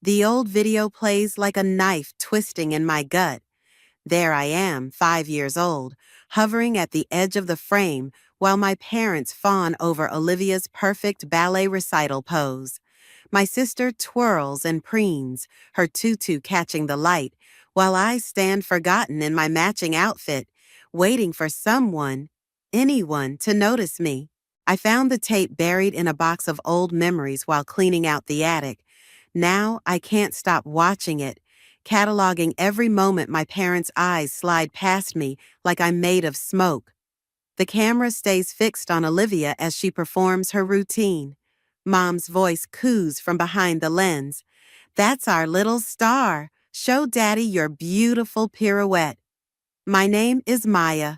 The old video plays like a knife twisting in my gut. There I am, 5 years old, hovering at the edge of the frame while my parents fawn over Olivia's perfect ballet recital pose. My sister twirls and preens, her tutu catching the light, while I stand forgotten in my matching outfit, waiting for someone, anyone, to notice me. I found the tape buried in a box of old memories while cleaning out the attic. Now I can't stop watching it, cataloging every moment my parents' eyes slide past me like I'm made of smoke. The camera stays fixed on Olivia as she performs her routine. Mom's voice coos from behind the lens. "That's our little star. Show Daddy your beautiful pirouette." My name is Maya.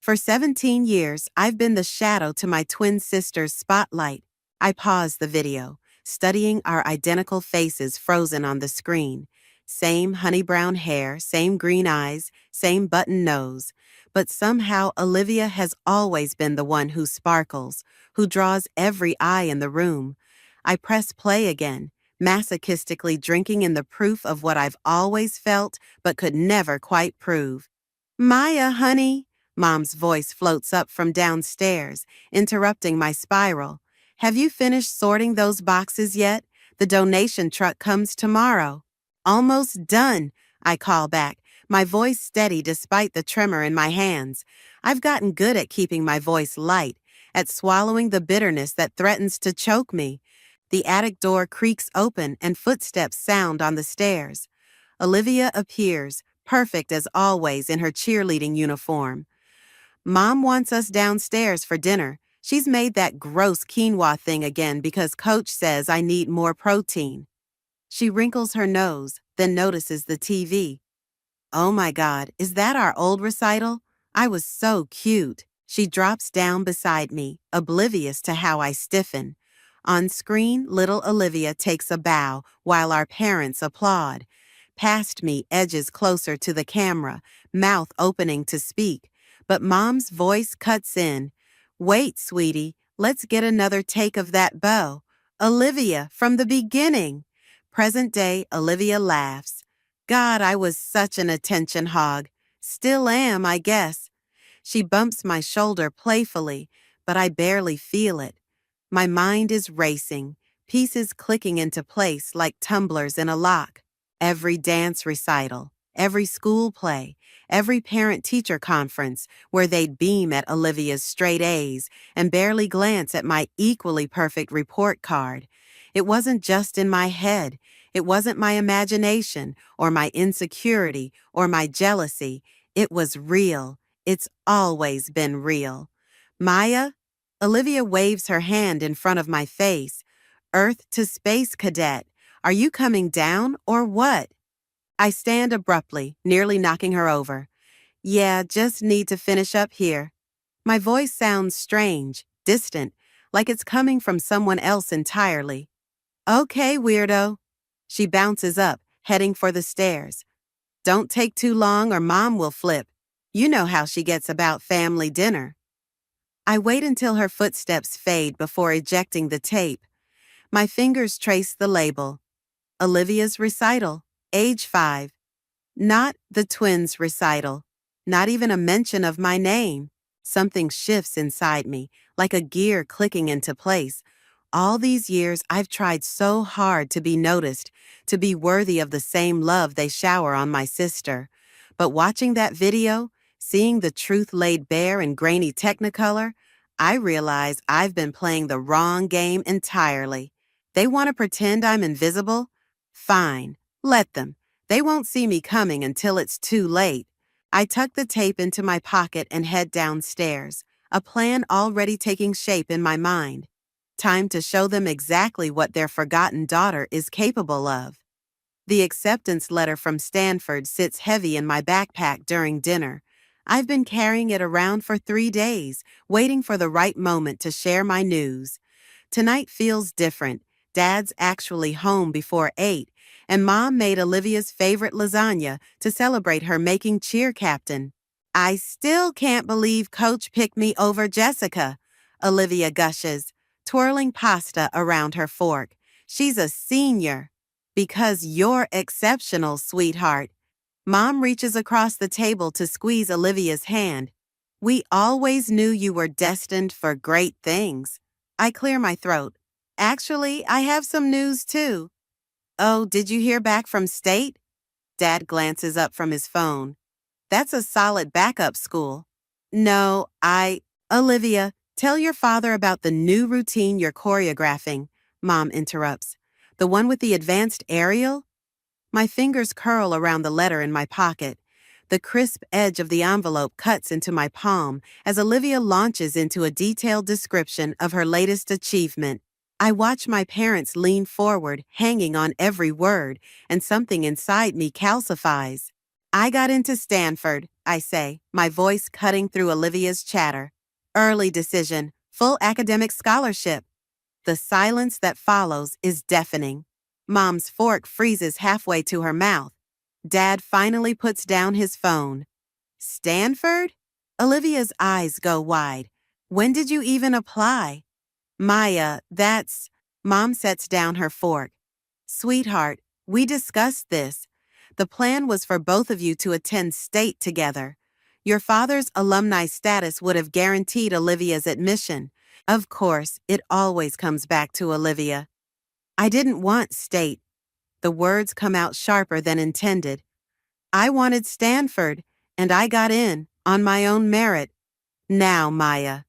For 17 years, I've been the shadow to my twin sister's spotlight. I pause the video, studying our identical faces frozen on the screen. Same honey brown hair, same green eyes, same button nose. But somehow Olivia has always been the one who sparkles, who draws every eye in the room. I press play again, masochistically drinking in the proof of what I've always felt but could never quite prove. "Maya, honey," Mom's voice floats up from downstairs, interrupting my spiral. "Have you finished sorting those boxes yet? The donation truck comes tomorrow." "Almost done," I call back, my voice steady despite the tremor in my hands. I've gotten good at keeping my voice light, at swallowing the bitterness that threatens to choke me. The attic door creaks open and footsteps sound on the stairs. Olivia appears, perfect as always in her cheerleading uniform. "Mom wants us downstairs for dinner. She's made that gross quinoa thing again because Coach says I need more protein." She wrinkles her nose, then notices the TV. "Oh my God, is that our old recital? I was so cute." She drops down beside me, oblivious to how I stiffen. On screen, little Olivia takes a bow while our parents applaud. Past me edges closer to the camera, mouth opening to speak, but Mom's voice cuts in. "Wait, sweetie, let's get another take of that bow. Olivia, from the beginning." Present day, Olivia laughs. "God, I was such an attention hog. Still am, I guess." She bumps my shoulder playfully, but I barely feel it. My mind is racing, pieces clicking into place like tumblers in a lock. Every dance recital, every school play, every parent-teacher conference where they'd beam at Olivia's straight A's and barely glance at my equally perfect report card. It wasn't just in my head. It wasn't my imagination or my insecurity or my jealousy. It was real. It's always been real. "Maya?" Olivia waves her hand in front of my face. "Earth to space, cadet. Are you coming down or what?" I stand abruptly, nearly knocking her over. "Yeah, just need to finish up here." My voice sounds strange, distant, like it's coming from someone else entirely. "Okay, weirdo." She bounces up, heading for the stairs. "Don't take too long or Mom will flip. You know how she gets about family dinner." I wait until her footsteps fade before ejecting the tape. My fingers trace the label. Olivia's recital, age 5. Not the twins' recital. Not even a mention of my name. Something shifts inside me, like a gear clicking into place. All these years, I've tried so hard to be noticed, to be worthy of the same love they shower on my sister. But watching that video, seeing the truth laid bare in grainy Technicolor, I realize I've been playing the wrong game entirely. They want to pretend I'm invisible? Fine, let them. They won't see me coming until it's too late. I tuck the tape into my pocket and head downstairs, a plan already taking shape in my mind. Time to show them exactly what their forgotten daughter is capable of. The acceptance letter from Stanford sits heavy in my backpack during dinner. I've been carrying it around for 3 days, waiting for the right moment to share my news. Tonight feels different. Dad's actually home before 8, and Mom made Olivia's favorite lasagna to celebrate her making cheer captain. "I still can't believe Coach picked me over Jessica," Olivia gushes, twirling pasta around her fork. "She's a senior." Because you're exceptional, sweetheart. Mom reaches across the table to squeeze Olivia's hand. We always knew you were destined for great things. I clear my throat. Actually, I have some news too. Oh, did you hear back from state? Dad glances up from his phone. That's a solid backup school. No, Olivia, tell your father about the new routine you're choreographing, Mom interrupts. The one with the advanced aerial? My fingers curl around the letter in my pocket. The crisp edge of the envelope cuts into my palm as Olivia launches into a detailed description of her latest achievement. I watch my parents lean forward, hanging on every word, and something inside me calcifies. I got into Stanford, I say, my voice cutting through Olivia's chatter. Early decision, full academic scholarship. The silence that follows is deafening. Mom's fork freezes halfway to her mouth. Dad finally puts down his phone. Stanford? Olivia's eyes go wide. When did you even apply? Maya, that's... Mom sets down her fork. Sweetheart, we discussed this. The plan was for both of you to attend state together. Your father's alumni status would have guaranteed Olivia's admission. Of course, it always comes back to Olivia. I didn't want state. The words come out sharper than intended. I wanted Stanford, and I got in, on my own merit. Now, Maya.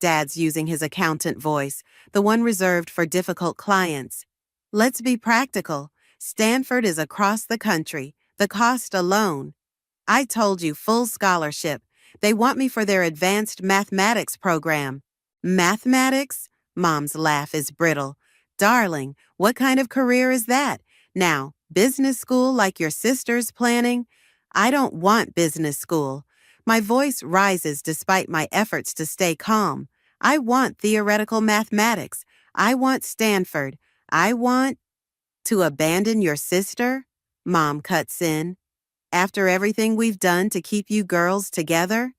Dad's using his accountant voice, the one reserved for difficult clients. Let's be practical. Stanford is across the country. The cost alone. I told you, full scholarship. They want me for their advanced mathematics program. Mathematics? Mom's laugh is brittle. Darling, what kind of career is that? Now, business school like your sister's planning? I don't want business school. My voice rises despite my efforts to stay calm. I want theoretical mathematics. I want Stanford. I want... To abandon your sister? Mom cuts in. After everything we've done to keep you girls together?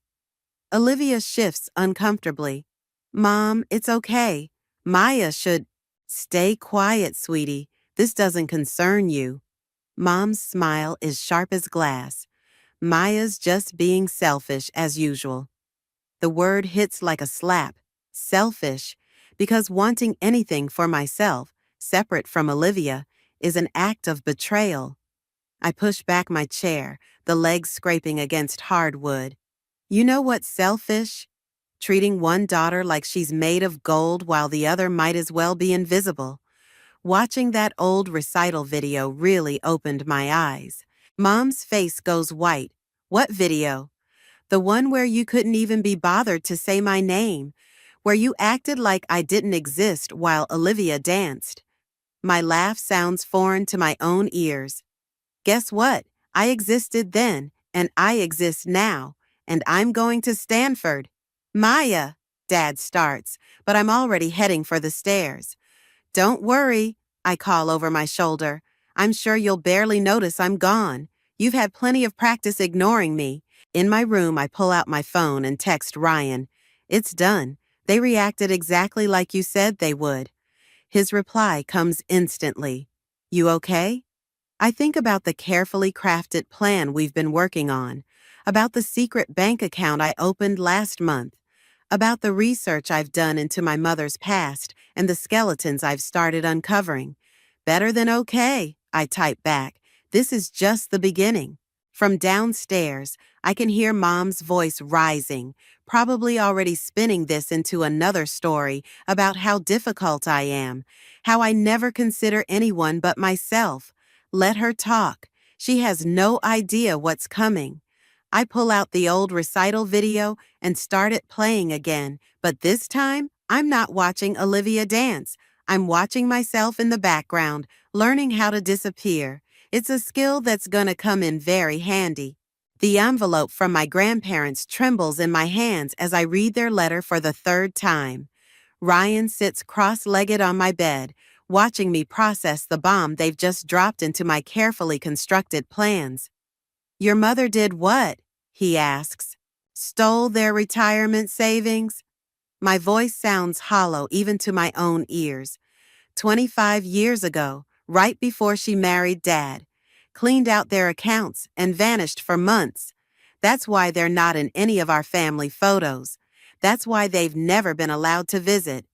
Olivia shifts uncomfortably. Mom, it's okay. Maya should... Stay quiet, sweetie. This doesn't concern you. Mom's smile is sharp as glass. Maya's just being selfish as usual. The word hits like a slap. Selfish. Because wanting anything for myself, separate from Olivia, is an act of betrayal. I push back my chair, the legs scraping against hardwood. You know what's selfish? Treating one daughter like she's made of gold while the other might as well be invisible. Watching that old recital video really opened my eyes. Mom's face goes white. What video? The one where you couldn't even be bothered to say my name, where you acted like I didn't exist while Olivia danced. My laugh sounds foreign to my own ears. Guess what? I existed then, and I exist now, and I'm going to Stanford. Maya, Dad starts, but I'm already heading for the stairs. Don't worry, I call over my shoulder. I'm sure you'll barely notice I'm gone. You've had plenty of practice ignoring me. In my room, I pull out my phone and text Ryan. It's done. They reacted exactly like you said they would. His reply comes instantly. You okay? I think about the carefully crafted plan we've been working on, about the secret bank account I opened last month, about the research I've done into my mother's past and the skeletons I've started uncovering. Better than okay, I type back. This is just the beginning. From downstairs, I can hear Mom's voice rising, probably already spinning this into another story about how difficult I am, how I never consider anyone but myself. Let her talk. She has no idea what's coming. I pull out the old recital video and start it playing again, but this time, I'm not watching Olivia dance. I'm watching myself in the background, learning how to disappear. It's a skill that's gonna come in very handy. The envelope from my grandparents trembles in my hands as I read their letter for the third time. Ryan sits cross-legged on my bed, watching me process the bomb they've just dropped into my carefully constructed plans. Your mother did what? He asks. Stole their retirement savings? My voice sounds hollow even to my own ears. 25 years ago, right before she married Dad, cleaned out their accounts, and vanished for months. That's why they're not in any of our family photos. That's why they've never been allowed to visit.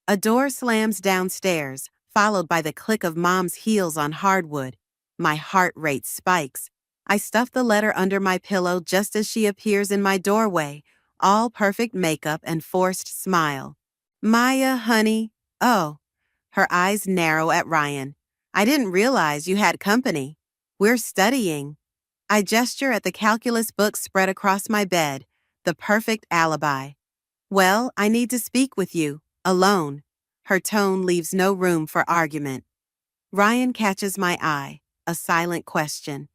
A door slams downstairs, followed by the click of Mom's heels on hardwood. My heart rate spikes. I stuff the letter under my pillow just as she appears in my doorway, all perfect makeup and forced smile. Maya, honey. Oh. Her eyes narrow at Ryan. I didn't realize you had company. We're studying. I gesture at the calculus book spread across my bed, the perfect alibi. Well, I need to speak with you, alone. Her tone leaves no room for argument. Ryan catches my eye, a silent question.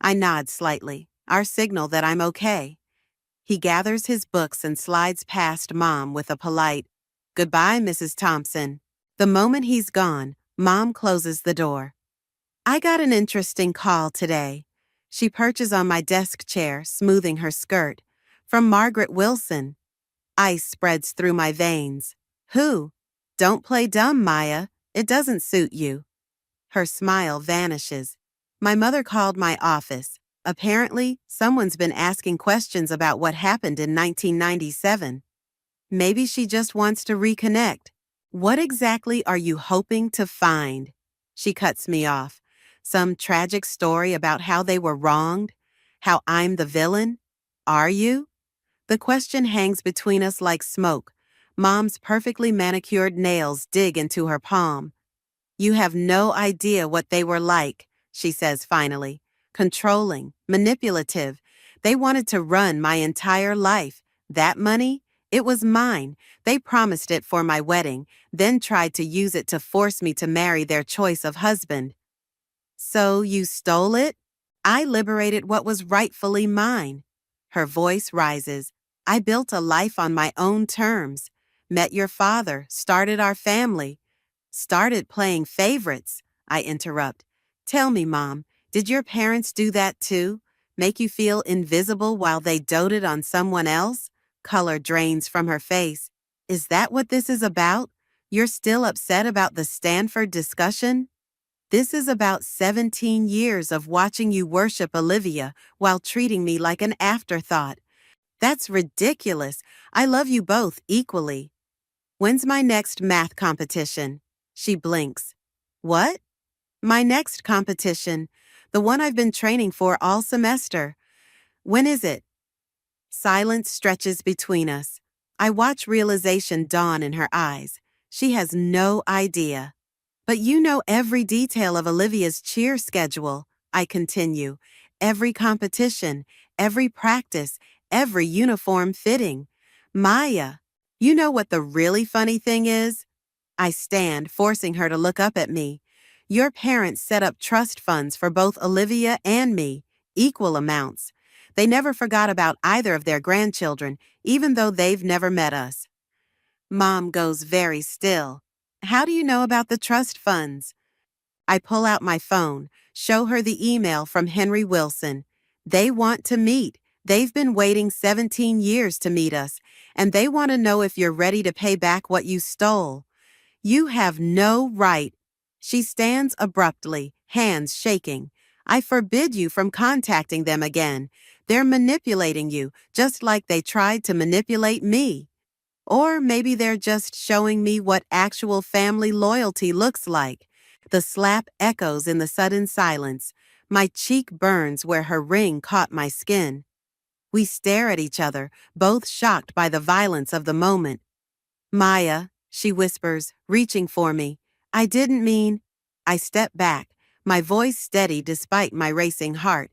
I nod slightly, our signal that I'm okay. He gathers his books and slides past Mom with a polite, "Goodbye, Mrs. Thompson." The moment he's gone, Mom closes the door. I got an interesting call today. She perches on my desk chair, smoothing her skirt. From Margaret Wilson. Ice spreads through my veins. Who? Don't play dumb, Maya. It doesn't suit you. Her smile vanishes. My mother called my office. Apparently, someone's been asking questions about what happened in 1997. Maybe she just wants to reconnect. What exactly are you hoping to find? She cuts me off. Some tragic story about how they were wronged? How I'm the villain? Are you? The question hangs between us like smoke. Mom's perfectly manicured nails dig into her palm. You have no idea what they were like, she says finally. Controlling, manipulative. They wanted to run my entire life. That money? It was mine. They promised it for my wedding, then tried to use it to force me to marry their choice of husband. So you stole it? I liberated what was rightfully mine. Her voice rises. I built a life on my own terms. Met your father, started our family. Started playing favorites, I interrupt. Tell me, Mom, did your parents do that too? Make you feel invisible while they doted on someone else? Color drains from her face. Is that what this is about? You're still upset about the Stanford discussion? This is about 17 years of watching you worship Olivia while treating me like an afterthought. That's ridiculous. I love you both equally. When's my next math competition? She blinks. What? My next competition. The one I've been training for all semester. When is it? Silence stretches between us. I watch realization dawn in her eyes. She has no idea. But you know every detail of Olivia's cheer schedule, I continue. Every competition, every practice, every uniform fitting. Maya, you know what the really funny thing is? I stand, forcing her to look up at me. Your parents set up trust funds for both Olivia and me, equal amounts. They never forgot about either of their grandchildren, even though they've never met us. Mom goes very still. How do you know about the trust funds? I pull out my phone, show her the email from Henry Wilson. They want to meet. They've been waiting 17 years to meet us, and they want to know if you're ready to pay back what you stole. You have no right. She stands abruptly, hands shaking. I forbid you from contacting them again. They're manipulating you, just like they tried to manipulate me. Or maybe they're just showing me what actual family loyalty looks like. The slap echoes in the sudden silence. My cheek burns where her ring caught my skin. We stare at each other, both shocked by the violence of the moment. Maya, she whispers, reaching for me. I didn't mean. I step back, my voice steady despite my racing heart.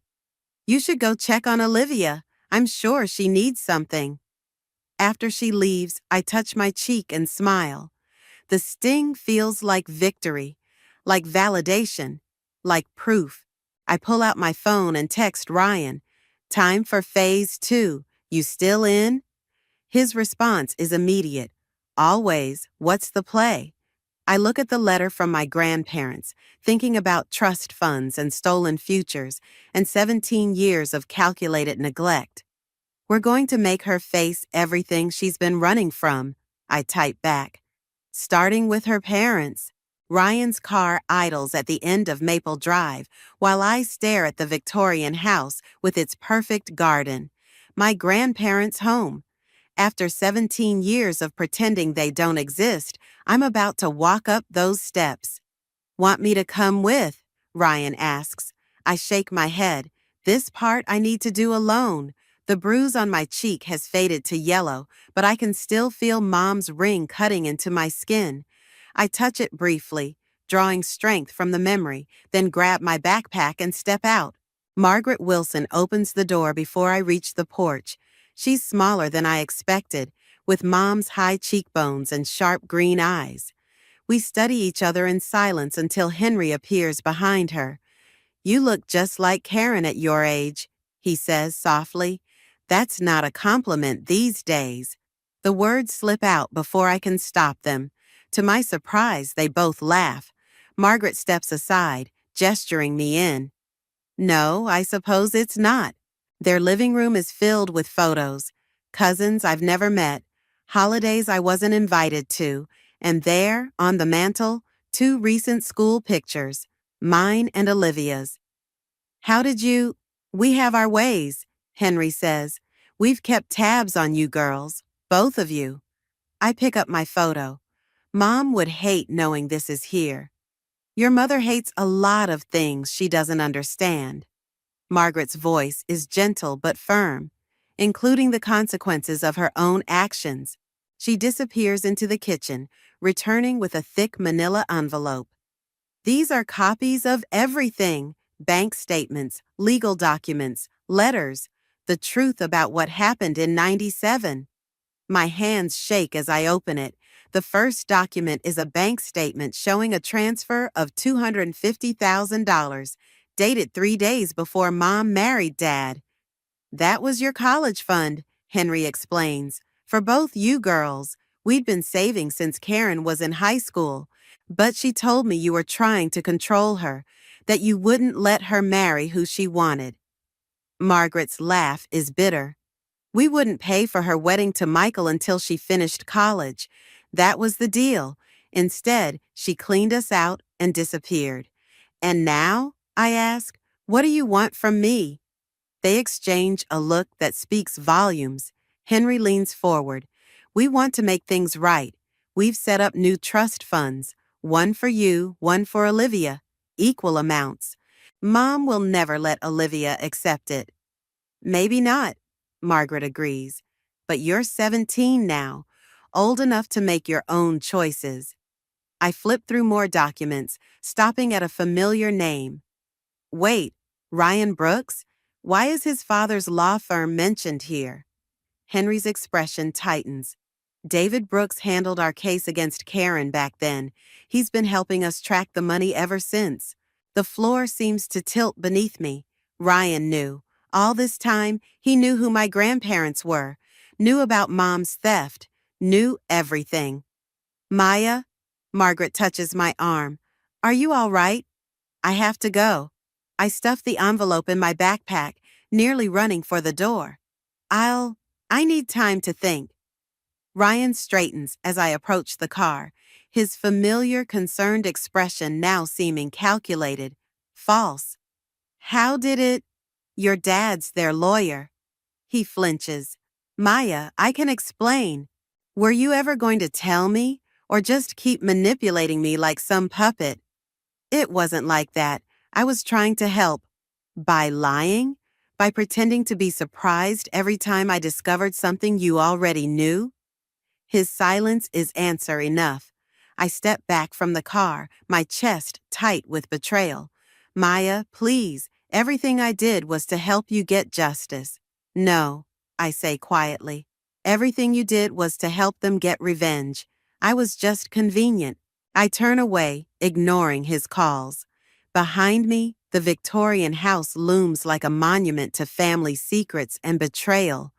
You should go check on Olivia. I'm sure she needs something. After she leaves, I touch my cheek and smile. The sting feels like victory, like validation, like proof. I pull out my phone and text Ryan. Time for phase 2. You still in? His response is immediate. Always, what's the play? I look at the letter from my grandparents, thinking about trust funds and stolen futures, and 17 years of calculated neglect. We're going to make her face everything she's been running from, I type back. Starting with her parents. Ryan's car idles at the end of Maple Drive while I stare at the Victorian house with its perfect garden. My grandparents' home. After 17 years of pretending they don't exist, I'm about to walk up those steps. Want me to come with? Ryan asks. I shake my head. This part I need to do alone. The bruise on my cheek has faded to yellow, but I can still feel Mom's ring cutting into my skin. I touch it briefly, drawing strength from the memory, then grab my backpack and step out. Margaret Wilson opens the door before I reach the porch. She's smaller than I expected, with Mom's high cheekbones and sharp green eyes. We study each other in silence until Henry appears behind her. You look just like Karen at your age, he says softly. That's not a compliment these days. The words slip out before I can stop them. To my surprise, they both laugh. Margaret steps aside, gesturing me in. No, I suppose it's not. Their living room is filled with photos. Cousins I've never met, holidays I wasn't invited to, and there, on the mantel, 2 recent school pictures, mine and Olivia's. How did you? We have our ways, Henry says. We've kept tabs on you girls, both of you. I pick up my photo. Mom would hate knowing this is here. Your mother hates a lot of things she doesn't understand. Margaret's voice is gentle but firm, including the consequences of her own actions. She disappears into the kitchen, returning with a thick manila envelope. These are copies of everything: bank statements, legal documents, letters, the truth about what happened in '97. My hands shake as I open it. The first document is a bank statement showing a transfer of $250,000, dated 3 days before Mom married Dad. That was your college fund, Henry explains. For both you girls, we'd been saving since Karen was in high school, but she told me you were trying to control her, that you wouldn't let her marry who she wanted. Margaret's laugh is bitter. We wouldn't pay for her wedding to Michael until she finished college. That was the deal. Instead, she cleaned us out and disappeared. And now, I ask, what do you want from me? They exchange a look that speaks volumes. Henry leans forward. We want to make things right. We've set up new trust funds. One for you, one for Olivia. Equal amounts. Mom will never let Olivia accept it. Maybe not, Margaret agrees. But you're 17 now, old enough to make your own choices. I flip through more documents, stopping at a familiar name. Wait, Ryan Brooks? Why is his father's law firm mentioned here? Henry's expression tightens. David Brooks handled our case against Karen back then. He's been helping us track the money ever since. The floor seems to tilt beneath me. Ryan knew. All this time, he knew who my grandparents were, knew about Mom's theft, knew everything. Maya? Margaret touches my arm. Are you all right? I have to go. I stuff the envelope in my backpack, nearly running for the door. I need time to think. Ryan straightens as I approach the car, his familiar, concerned expression now seeming calculated, false. How did it? Your dad's their lawyer. He flinches. Maya, I can explain. Were you ever going to tell me, or just keep manipulating me like some puppet? It wasn't like that. I was trying to help. By lying? By pretending to be surprised every time I discovered something you already knew? His silence is answer enough. I step back from the car, my chest tight with betrayal. Maya, please, everything I did was to help you get justice. No, I say quietly. Everything you did was to help them get revenge. I was just convenient. I turn away, ignoring his calls. Behind me, the Victorian house looms like a monument to family secrets and betrayal.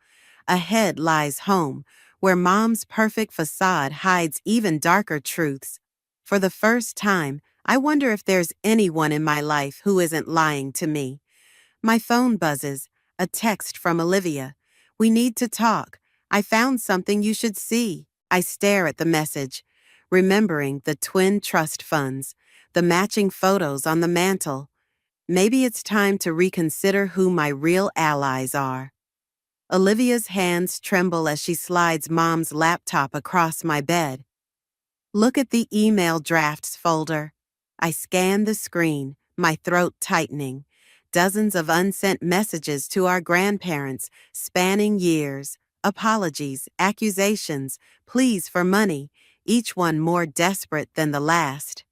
Ahead lies home, where Mom's perfect facade hides even darker truths. For the first time, I wonder if there's anyone in my life who isn't lying to me. My phone buzzes, a text from Olivia. We need to talk. I found something you should see. I stare at the message. remembering the twin trust funds, the matching photos on the mantle. Maybe it's time to reconsider who my real allies are. Olivia's hands tremble as she slides Mom's laptop across my bed. Look at the email drafts folder. I scan the screen, my throat tightening. Dozens of unsent messages to our grandparents, spanning years. Apologies, accusations, pleas for money, each one more desperate than the last.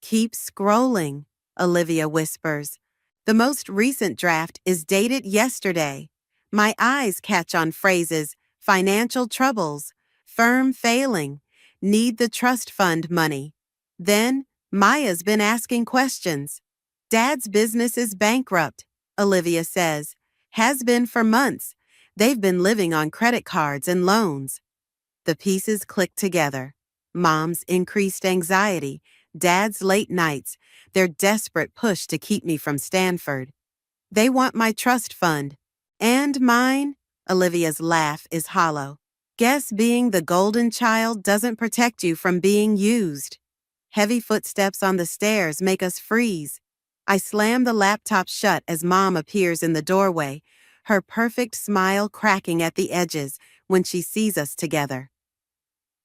Keep scrolling, Olivia whispers. The most recent draft is dated yesterday. My eyes catch on phrases, financial troubles, firm failing, need the trust fund money. Then, Maya's been asking questions. Dad's business is bankrupt, Olivia says. Has been for months. They've been living on credit cards and loans. The pieces click together. Mom's increased anxiety, Dad's late nights, their desperate push to keep me from Stanford. They want my trust fund. And mine? Olivia's laugh is hollow. Guess being the golden child doesn't protect you from being used. Heavy footsteps on the stairs make us freeze. I slam the laptop shut as Mom appears in the doorway, her perfect smile cracking at the edges when she sees us together.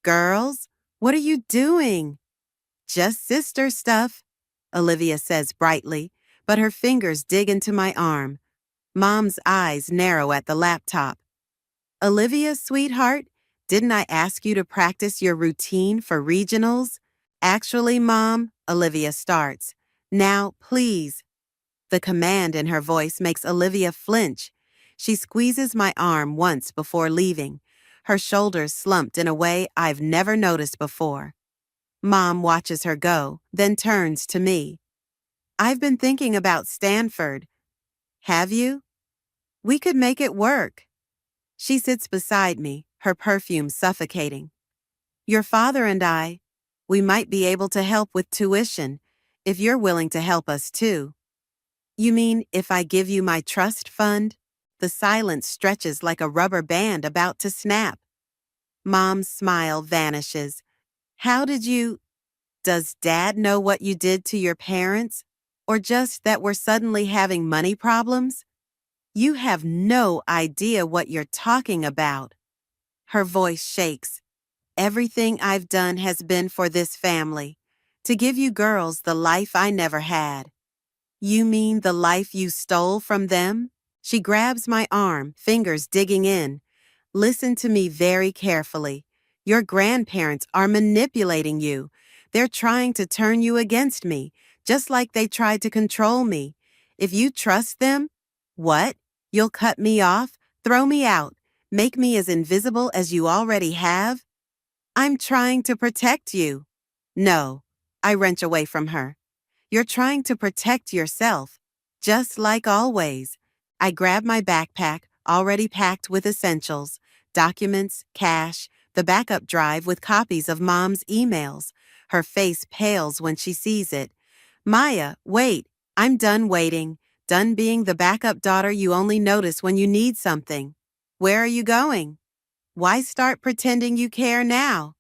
Girls, what are you doing? Just sister stuff, Olivia says brightly, but her fingers dig into my arm. Mom's eyes narrow at the laptop. Olivia, sweetheart, didn't I ask you to practice your routine for regionals? Actually, Mom, Olivia starts. Now, please. The command in her voice makes Olivia flinch. She squeezes my arm once before leaving, her shoulders slumped in a way I've never noticed before. Mom watches her go, then turns to me. I've been thinking about Stanford. Have you? We could make it work. She sits beside me, her perfume suffocating. Your father and we might be able to help with tuition, if you're willing to help us too. You mean if I give you my trust fund? The silence stretches like a rubber band about to snap. Mom's smile vanishes. How did you... Does Dad know what you did to your parents? Or just that we're suddenly having money problems? You have no idea what you're talking about. Her voice shakes. Everything I've done has been for this family, to give you girls the life I never had. You mean the life you stole from them? She grabs my arm, fingers digging in. Listen to me very carefully. Your grandparents are manipulating you. They're trying to turn you against me, just like they tried to control me. If you trust them, what? You'll cut me off, throw me out, make me as invisible as you already have? I'm trying to protect you. No, I wrench away from her. You're trying to protect yourself, just like always. I grab my backpack, already packed with essentials, documents, cash, the backup drive with copies of Mom's emails. Her face pales when she sees it. Maya, wait, I'm done waiting, done being the backup daughter you only notice when you need something. Where are you going? Why start pretending you care now?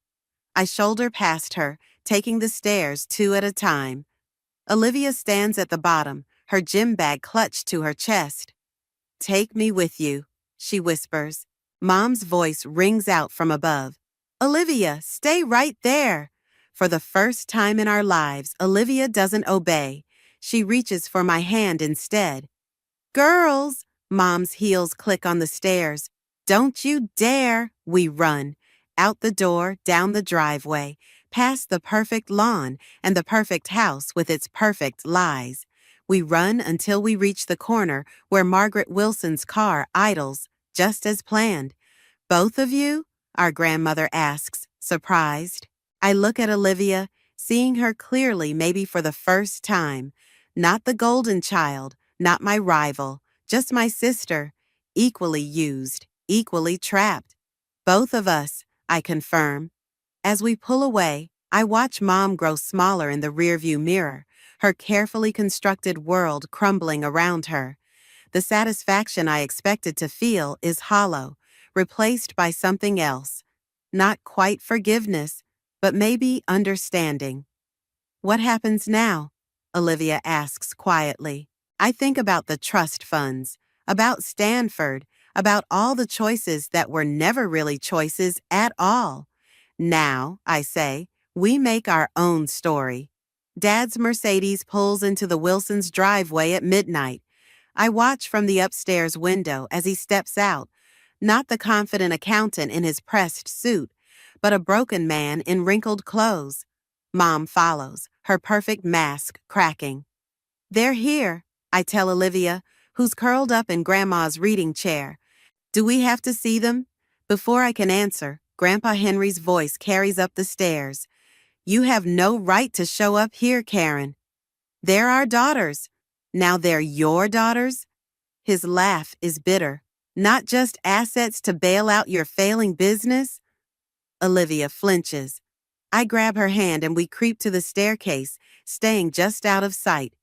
I shoulder past her, taking the stairs two at a time. Olivia stands at the bottom, her gym bag clutched to her chest. Take me with you, she whispers. Mom's voice rings out from above. Olivia, stay right there. For the first time in our lives, Olivia doesn't obey. She reaches for my hand instead. Girls! Mom's heels click on the stairs. Don't you dare! We run. Out the door, down the driveway, past the perfect lawn and the perfect house with its perfect lies. We run until we reach the corner where Margaret Wilson's car idles, just as planned. Both of you? Our grandmother asks, surprised. I look at Olivia, seeing her clearly maybe for the first time. Not the golden child, not my rival, just my sister, equally used, equally trapped. Both of us, I confirm. As we pull away, I watch Mom grow smaller in the rearview mirror, her carefully constructed world crumbling around her. The satisfaction I expected to feel is hollow, replaced by something else. Not quite forgiveness, but maybe understanding. What happens now? Olivia asks quietly. I think about the trust funds, about Stanford, about all the choices that were never really choices at all. Now, I say, we make our own story. Dad's Mercedes pulls into the Wilsons' driveway at midnight. I watch from the upstairs window as he steps out, not the confident accountant in his pressed suit, but a broken man in wrinkled clothes. Mom follows, her perfect mask cracking. They're here, I tell Olivia, who's curled up in Grandma's reading chair. Do we have to see them? Before I can answer, Grandpa Henry's voice carries up the stairs. You have no right to show up here, Karen. They're our daughters. Now they're your daughters? His laugh is bitter. Not just assets to bail out your failing business? Olivia flinches. I grab her hand and we creep to the staircase, staying just out of sight.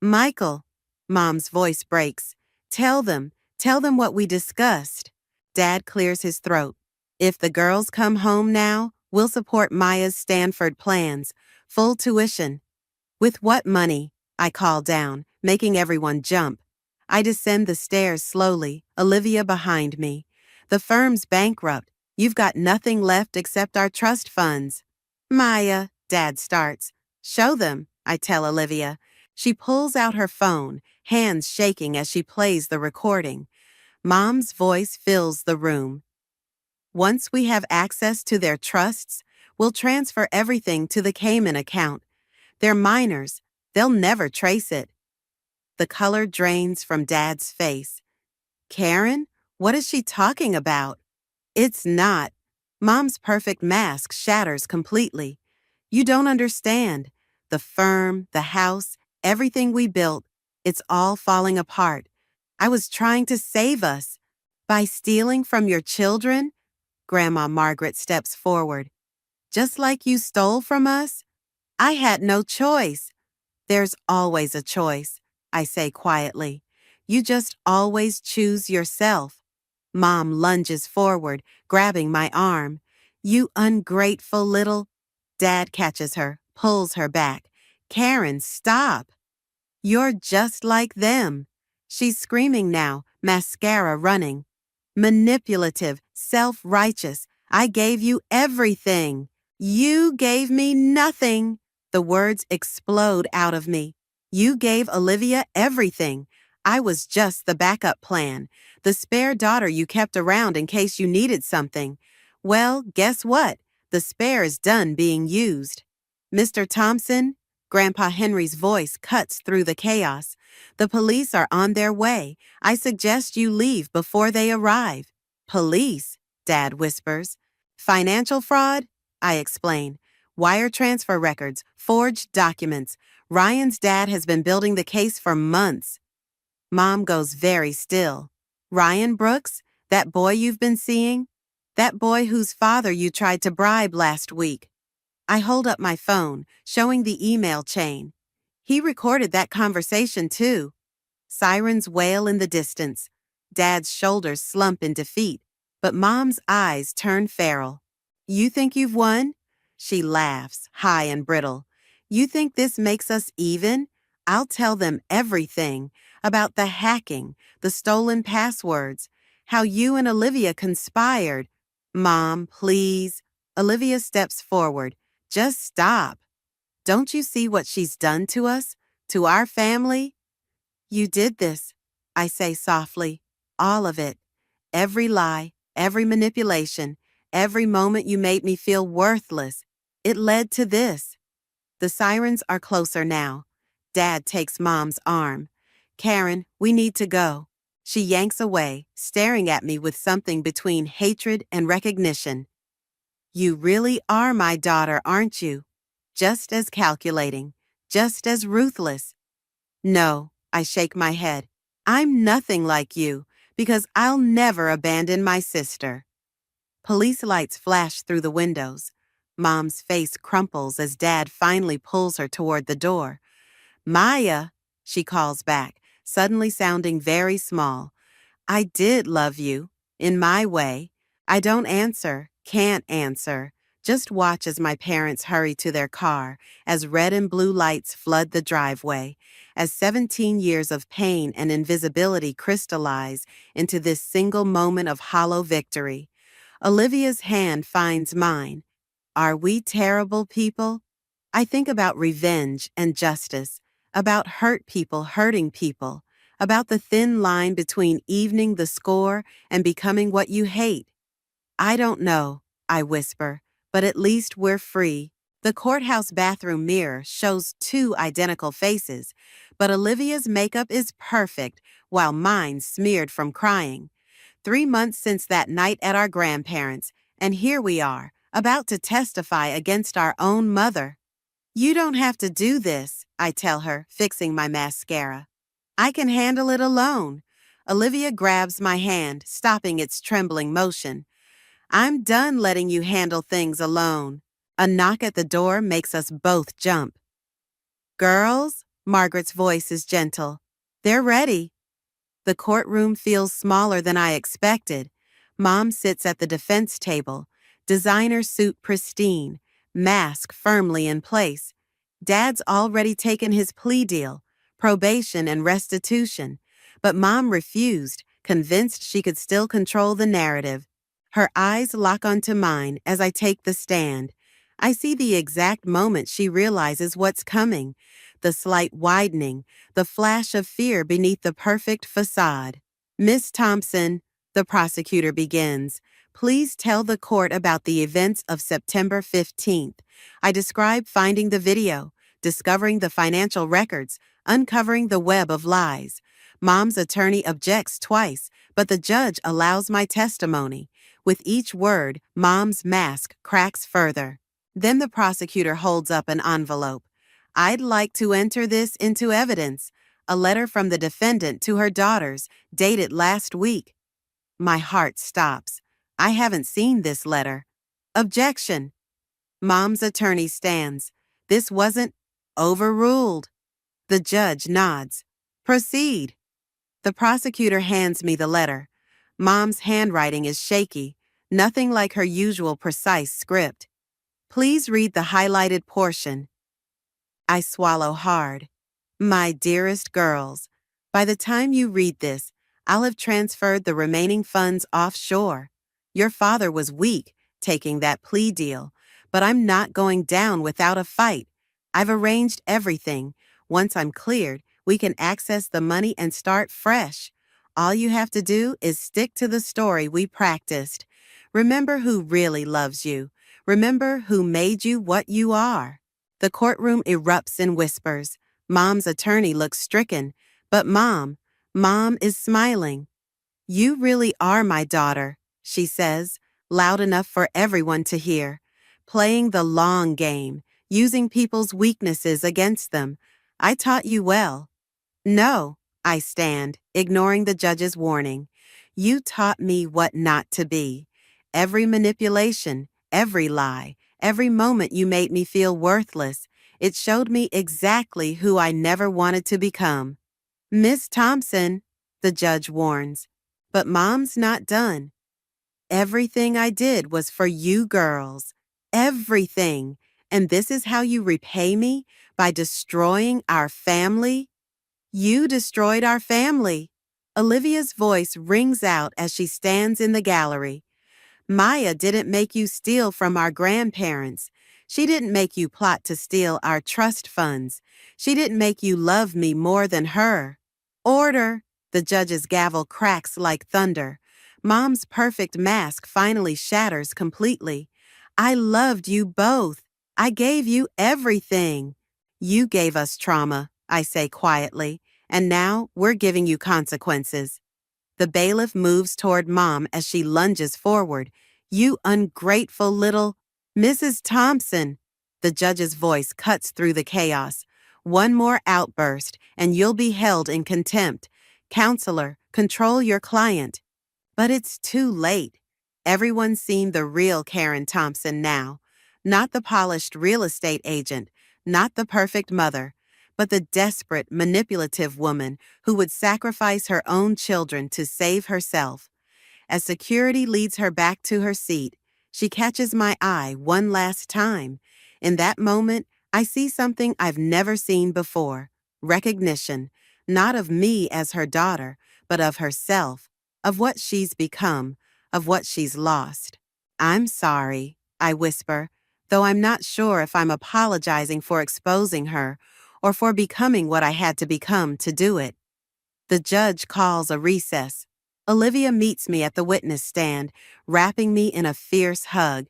Michael, Mom's voice breaks. Tell them what we discussed. Dad clears his throat. If the girls come home now, we'll support Maya's Stanford plans. Full tuition. With what money? I call down, making everyone jump. I descend the stairs slowly, Olivia behind me. The firm's bankrupt. You've got nothing left except our trust funds. Maya, Dad starts. Show them, I tell Olivia. She pulls out her phone, hands shaking as she plays the recording. Mom's voice fills the room. Once we have access to their trusts, we'll transfer everything to the Cayman account. They're minors. They'll never trace it. The color drains from Dad's face. Karen, what is she talking about? It's not. Mom's perfect mask shatters completely. You don't understand. The firm, the house, everything we built, it's all falling apart. I was trying to save us. By stealing from your children? Grandma Margaret steps forward. Just like you stole from us? I had no choice. There's always a choice, I say quietly. You just always choose yourself. Mom lunges forward, grabbing my arm. You ungrateful little... Dad catches her, pulls her back. Karen, stop. You're just like them. She's screaming now, mascara running. Manipulative, self-righteous. I gave you everything. You gave me nothing. The words explode out of me. You gave Olivia everything. I was just the backup plan, the spare daughter you kept around in case you needed something. Well, guess what? The spare is done being used. Mr. Thompson, Grandpa Henry's voice cuts through the chaos. The police are on their way. I suggest you leave before they arrive. Police, Dad whispers. Financial fraud? I explain. Wire transfer records, forged documents. Ryan's dad has been building the case for months. Mom goes very still. Ryan Brooks? That boy you've been seeing? That boy whose father you tried to bribe last week. I hold up my phone, showing the email chain. He recorded that conversation too. Sirens wail in the distance. Dad's shoulders slump in defeat, but Mom's eyes turn feral. You think you've won? She laughs, high and brittle. You think this makes us even? I'll tell them everything about the hacking, the stolen passwords, how you and Olivia conspired. Mom, please. Olivia steps forward. Just stop. Don't you see what she's done to us, to our family? You did this, I say softly. All of it. Every lie, every manipulation, every moment you made me feel worthless. It led to this. The sirens are closer now. Dad takes Mom's arm. Karen, we need to go. She yanks away, staring at me with something between hatred and recognition. You really are my daughter, aren't you? Just as calculating, just as ruthless. No, I shake my head. I'm nothing like you, because I'll never abandon my sister. Police lights flash through the windows. Mom's face crumples as Dad finally pulls her toward the door. Maya, she calls back, suddenly sounding very small. I did love you, in my way. I don't answer, can't answer. Just watch as my parents hurry to their car, as red and blue lights flood the driveway, as 17 years of pain and invisibility crystallize into this single moment of hollow victory. Olivia's hand finds mine. Are we terrible people? I think about revenge and justice, about hurt people hurting people, about the thin line between evening the score and becoming what you hate. I don't know, I whisper, but at least we're free. The courthouse bathroom mirror shows two identical faces, but Olivia's makeup is perfect while mine's smeared from crying. 3 months since that night at our grandparents', and here we are, about to testify against our own mother. You don't have to do this, I tell her, fixing my mascara. I can handle it alone. Olivia grabs my hand, stopping its trembling motion. I'm done letting you handle things alone. A knock at the door makes us both jump. Girls, Margaret's voice is gentle. They're ready. The courtroom feels smaller than I expected. Mom sits at the defense table, designer suit pristine, mask firmly in place. Dad's already taken his plea deal, probation and restitution, but Mom refused, convinced she could still control the narrative. Her eyes lock onto mine as I take the stand. I see the exact moment she realizes what's coming, the slight widening, the flash of fear beneath the perfect facade. Miss Thompson, the prosecutor begins, please tell the court about the events of September 15th. I describe finding the video, discovering the financial records, uncovering the web of lies. Mom's attorney objects twice, but the judge allows my testimony. With each word, Mom's mask cracks further. Then the prosecutor holds up an envelope. I'd like to enter this into evidence. A letter from the defendant to her daughters, dated last week. My heart stops. I haven't seen this letter. Objection. Mom's attorney stands. This wasn't overruled. The judge nods. Proceed. The prosecutor hands me the letter. Mom's handwriting is shaky, nothing like her usual precise script. Please read the highlighted portion. I swallow hard. My dearest girls, by the time you read this, I'll have transferred the remaining funds offshore. Your father was weak, taking that plea deal, but I'm not going down without a fight. I've arranged everything. Once I'm cleared, we can access the money and start fresh. All you have to do is stick to the story we practiced. Remember who really loves you. Remember who made you what you are. The courtroom erupts in whispers. Mom's attorney looks stricken, but Mom is smiling. You really are my daughter, she says, loud enough for everyone to hear. Playing the long game, using people's weaknesses against them. I taught you well. No, I stand, ignoring the judge's warning. You taught me what not to be. Every manipulation, every lie, every moment you made me feel worthless. It showed me exactly who I never wanted to become. Miss Thompson, the judge warns, but Mom's not done. Everything I did was for you girls. Everything. And this is how you repay me? By destroying our family? You destroyed our family. Olivia's voice rings out as she stands in the gallery. Maya didn't make you steal from our grandparents. She didn't make you plot to steal our trust funds. She didn't make you love me more than her. Order! The judge's gavel cracks like thunder. Mom's perfect mask finally shatters completely. I loved you both. I gave you everything. You gave us trauma, I say quietly, and now we're giving you consequences. The bailiff moves toward Mom as she lunges forward. You ungrateful little... Mrs. Thompson! The judge's voice cuts through the chaos. One more outburst, and you'll be held in contempt. Counselor, control your client. But it's too late. Everyone's seen the real Karen Thompson now. Not the polished real estate agent, not the perfect mother, but the desperate, manipulative woman who would sacrifice her own children to save herself. As security leads her back to her seat, She catches my eye one last time. In that moment, I see something I've never seen before. Recognition, not of me as her daughter, but of herself, of what she's become, of what she's lost. I'm sorry, I whisper, though I'm not sure if I'm apologizing for exposing her or for becoming what I had to become to do it. The judge calls a recess. Olivia meets me at the witness stand, wrapping me in a fierce hug.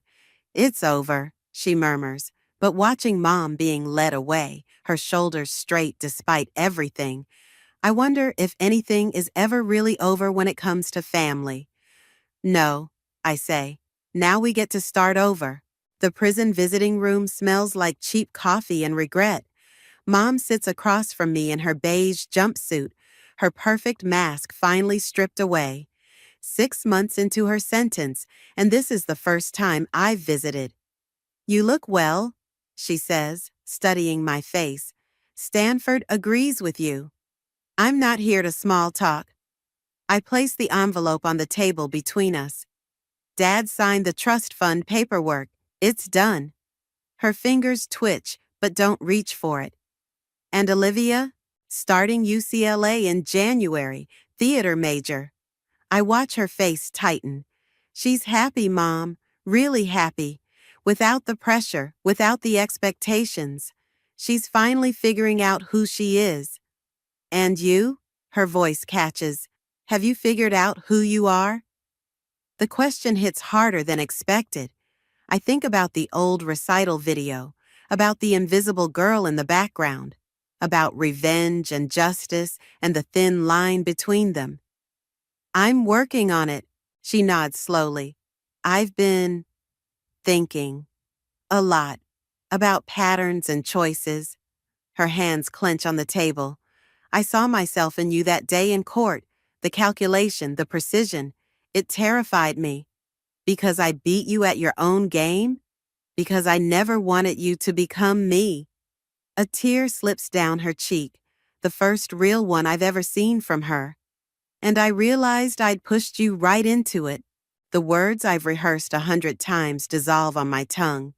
It's over, she murmurs, but watching Mom being led away, her shoulders straight despite everything, I wonder if anything is ever really over when it comes to family. No, I say. Now we get to start over. The prison visiting room smells like cheap coffee and regret. Mom sits across from me in her beige jumpsuit, her perfect mask finally stripped away. 6 months into her sentence, and this is the first time I've visited. You look well, she says, studying my face. Stanford agrees with you. I'm not here to small talk. I place the envelope on the table between us. Dad signed the trust fund paperwork. It's done. Her fingers twitch, but don't reach for it. And Olivia? Starting UCLA in January, theater major. I watch her face tighten. She's happy, Mom, really happy. Without the pressure, without the expectations. She's finally figuring out who she is. And you? Her voice catches. Have you figured out who you are? The question hits harder than expected. I think about the old recital video, about the invisible girl in the background, about revenge and justice and the thin line between them. I'm working on it, she nods slowly. I've been thinking a lot about patterns and choices. Her hands clench on the table. I saw myself in you that day in court, the calculation, the precision. It terrified me. Because I beat you at your own game? Because I never wanted you to become me. A tear slips down her cheek, the first real one I've ever seen from her. And I realized I'd pushed you right into it. The words I've rehearsed 100 times dissolve on my tongue.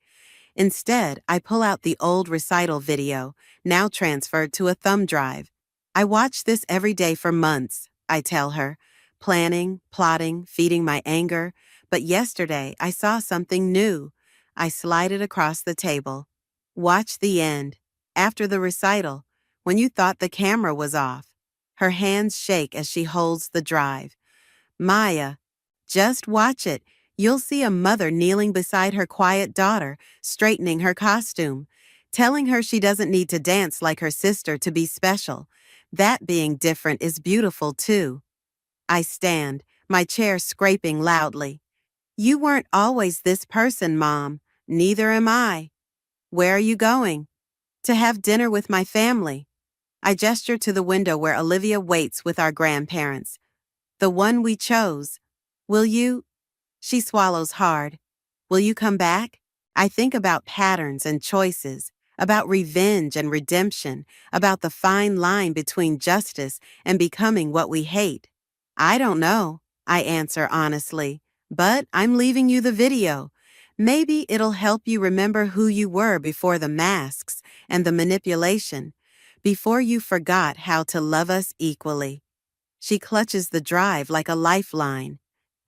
Instead, I pull out the old recital video, now transferred to a thumb drive. I watched this every day for months, I tell her, planning, plotting, feeding my anger. But yesterday, I saw something new. I slide it across the table. Watch the end. After the recital, when you thought the camera was off. Her hands shake as she holds the drive. Maya, just watch it. You'll see a mother kneeling beside her quiet daughter, straightening her costume, telling her she doesn't need to dance like her sister to be special. That being different is beautiful, too. I stand, my chair scraping loudly. You weren't always this person, Mom. Neither am I. Where are you going? To have dinner with my family. I gesture to the window where Olivia waits with our grandparents. The one we chose. Will you? She swallows hard. Will you come back? I think about patterns and choices, about revenge and redemption, about the fine line between justice and becoming what we hate. I don't know, I answer honestly, but I'm leaving you the video. Maybe it'll help you remember who you were before the masks and the manipulation, before you forgot how to love us equally. She clutches the drive like a lifeline.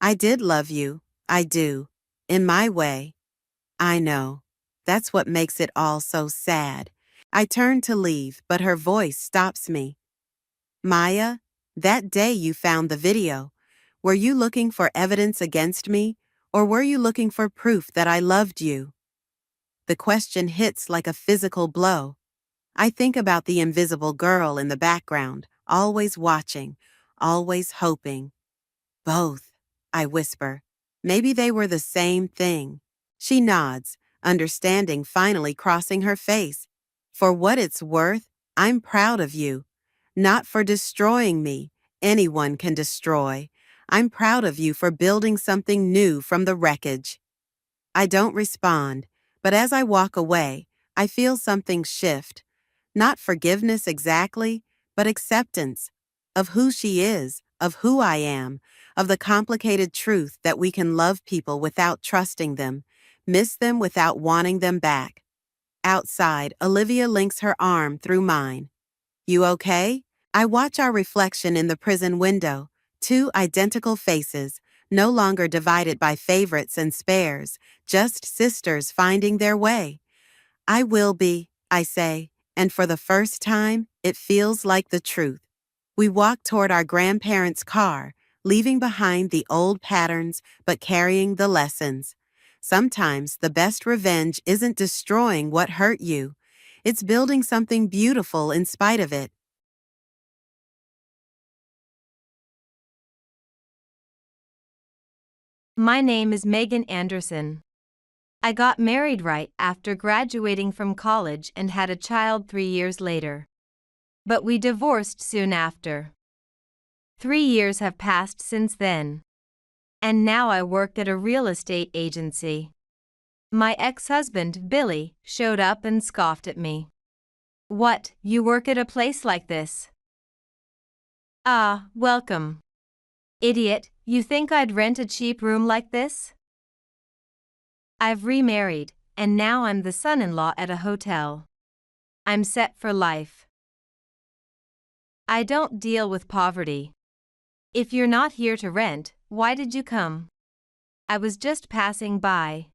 I did love you. I do. In my way. I know. That's what makes it all so sad. I turn to leave, but her voice stops me. Maya, that day you found the video, were you looking for evidence against me, or were you looking for proof that I loved you? The question hits like a physical blow. I think about the invisible girl in the background, always watching, always hoping. Both, I whisper. Maybe they were the same thing. She nods, understanding finally crossing her face. For what it's worth, I'm proud of you. Not for destroying me. Anyone can destroy. I'm proud of you for building something new from the wreckage. I don't respond, but as I walk away, I feel something shift. Not forgiveness exactly, but acceptance of who she is, of who I am, of the complicated truth that we can love people without trusting them, miss them without wanting them back. Outside, Olivia links her arm through mine. You okay? I watch our reflection in the prison window, two identical faces, no longer divided by favorites and spares, just sisters finding their way. I will be, I say, and for the first time, it feels like the truth. We walk toward our grandparents' car, leaving behind the old patterns but carrying the lessons. Sometimes the best revenge isn't destroying what hurt you. It's building something beautiful in spite of it. My name is Megan Anderson. I got married right after graduating from college and had a child 3 years later. But we divorced soon after. 3 years have passed since then. And now I work at a real estate agency. My ex-husband, Billy, showed up and scoffed at me. What, you work at a place like this? Ah, welcome. Idiot, you think I'd rent a cheap room like this? I've remarried, and now I'm the son-in-law at a hotel. I'm set for life. I don't deal with poverty. If you're not here to rent, why did you come? I was just passing by.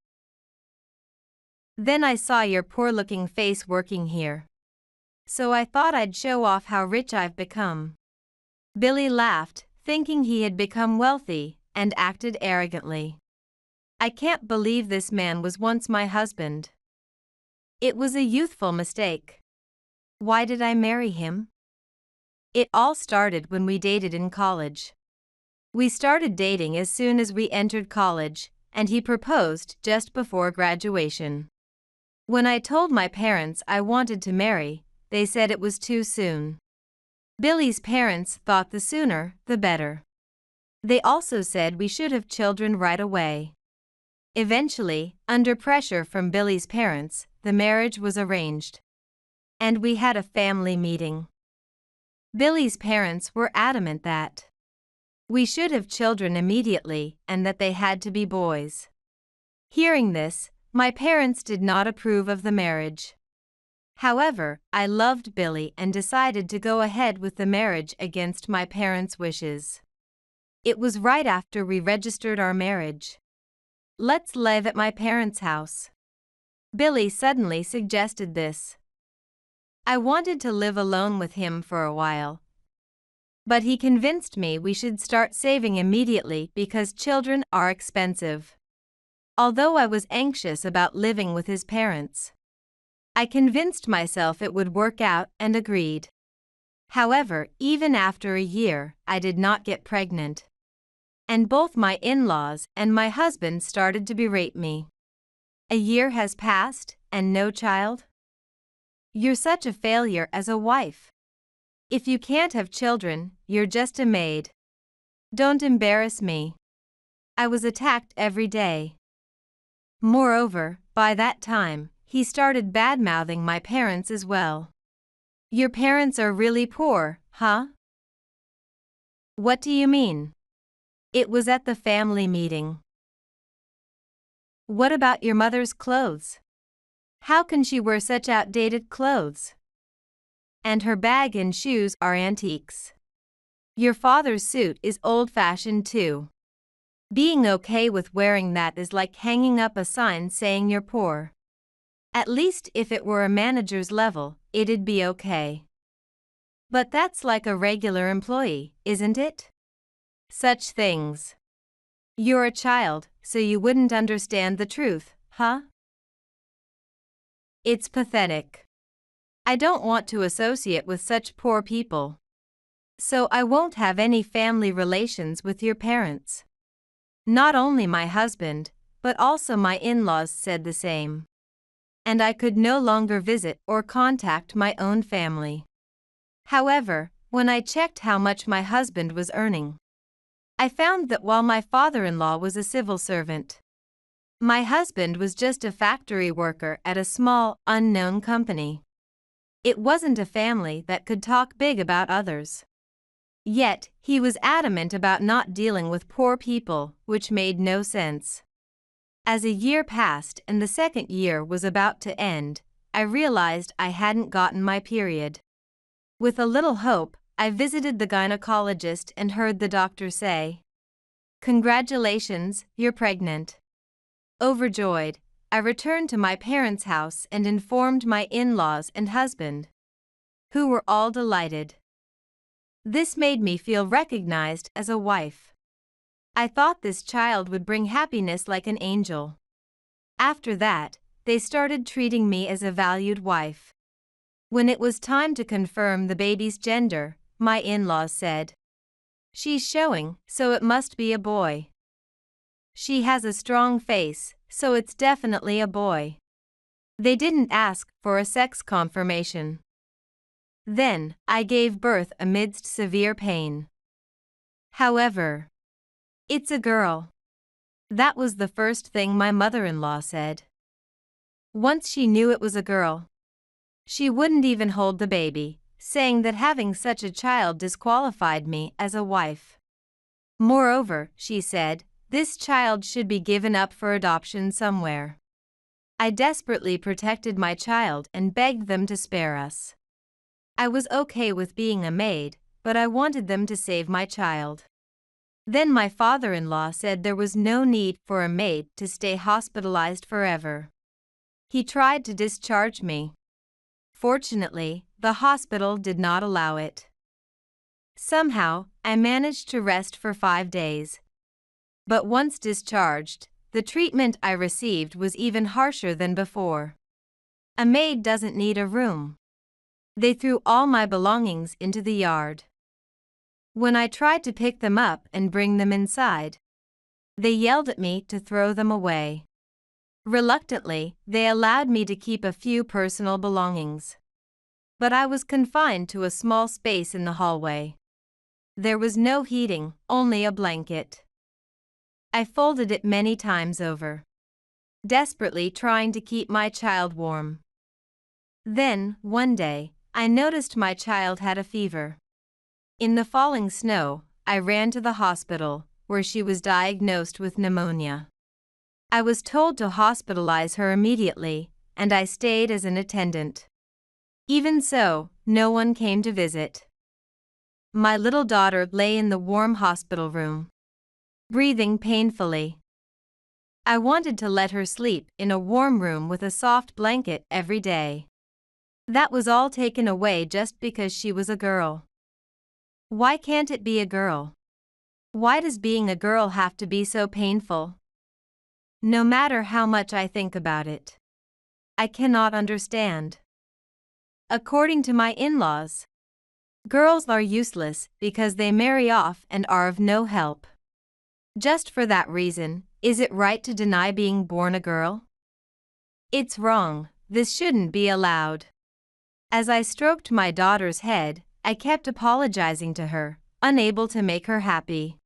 Then I saw your poor-looking face working here. So I thought I'd show off how rich I've become. Billy laughed, thinking he had become wealthy, and acted arrogantly. I can't believe this man was once my husband. It was a youthful mistake. Why did I marry him? It all started when we dated in college. We started dating as soon as we entered college, and he proposed just before graduation. When I told my parents I wanted to marry, they said it was too soon. Billy's parents thought the sooner, the better. They also said we should have children right away. Eventually, under pressure from Billy's parents, the marriage was arranged. And we had a family meeting. Billy's parents were adamant that we should have children immediately and that they had to be boys. Hearing this, my parents did not approve of the marriage. However, I loved Billy and decided to go ahead with the marriage against my parents' wishes. It was right after we registered our marriage. Let's live at my parents' house. Billy suddenly suggested this. I wanted to live alone with him for a while. But he convinced me we should start saving immediately because children are expensive. Although I was anxious about living with his parents, I convinced myself it would work out and agreed. However, even after a year, I did not get pregnant. And both my in-laws and my husband started to berate me. A year has passed, and no child? You're such a failure as a wife. If you can't have children, you're just a maid. Don't embarrass me. I was attacked every day. Moreover, by that time, he started bad-mouthing my parents as well. Your parents are really poor, huh? What do you mean? It was at the family meeting. What about your mother's clothes? How can she wear such outdated clothes? And her bag and shoes are antiques. Your father's suit is old-fashioned too. Being okay with wearing that is like hanging up a sign saying you're poor. At least if it were a manager's level, it'd be okay. But that's like a regular employee, isn't it? Such things. You're a child, so you wouldn't understand the truth, huh? It's pathetic. I don't want to associate with such poor people. So I won't have any family relations with your parents. Not only my husband, but also my in-laws said the same. And I could no longer visit or contact my own family. However, when I checked how much my husband was earning, I found that while my father-in-law was a civil servant, my husband was just a factory worker at a small, unknown company. It wasn't a family that could talk big about others. Yet, he was adamant about not dealing with poor people, which made no sense. As a year passed and the second year was about to end, I realized I hadn't gotten my period. With a little hope, I visited the gynecologist and heard the doctor say, "Congratulations, you're pregnant." Overjoyed, I returned to my parents' house and informed my in-laws and husband, who were all delighted. This made me feel recognized as a wife. I thought this child would bring happiness like an angel. After that, they started treating me as a valued wife. When it was time to confirm the baby's gender, my in-laws said, "She's showing, so it must be a boy. She has a strong face, so it's definitely a boy." They didn't ask for a sex confirmation. Then, I gave birth amidst severe pain. However, "It's a girl." That was the first thing my mother-in-law said. Once she knew it was a girl, she wouldn't even hold the baby, saying that having such a child disqualified me as a wife. Moreover, she said, this child should be given up for adoption somewhere. I desperately protected my child and begged them to spare us. I was okay with being a maid, but I wanted them to save my child. Then my father-in-law said there was no need for a maid to stay hospitalized forever. He tried to discharge me. Fortunately, the hospital did not allow it. Somehow, I managed to rest for 5 days. But once discharged, the treatment I received was even harsher than before. A maid doesn't need a room. They threw all my belongings into the yard. When I tried to pick them up and bring them inside, they yelled at me to throw them away. Reluctantly, they allowed me to keep a few personal belongings. But I was confined to a small space in the hallway. There was no heating, only a blanket. I folded it many times over, desperately trying to keep my child warm. Then, one day, I noticed my child had a fever. In the falling snow, I ran to the hospital, where she was diagnosed with pneumonia. I was told to hospitalize her immediately, and I stayed as an attendant. Even so, no one came to visit. My little daughter lay in the warm hospital room, breathing painfully. I wanted to let her sleep in a warm room with a soft blanket every day. That was all taken away just because she was a girl. Why can't it be a girl? Why does being a girl have to be so painful? No matter how much I think about it, I cannot understand. According to my in-laws, girls are useless because they marry off and are of no help. Just for that reason, is it right to deny being born a girl? It's wrong. This shouldn't be allowed. As I stroked my daughter's head, I kept apologizing to her, unable to make her happy.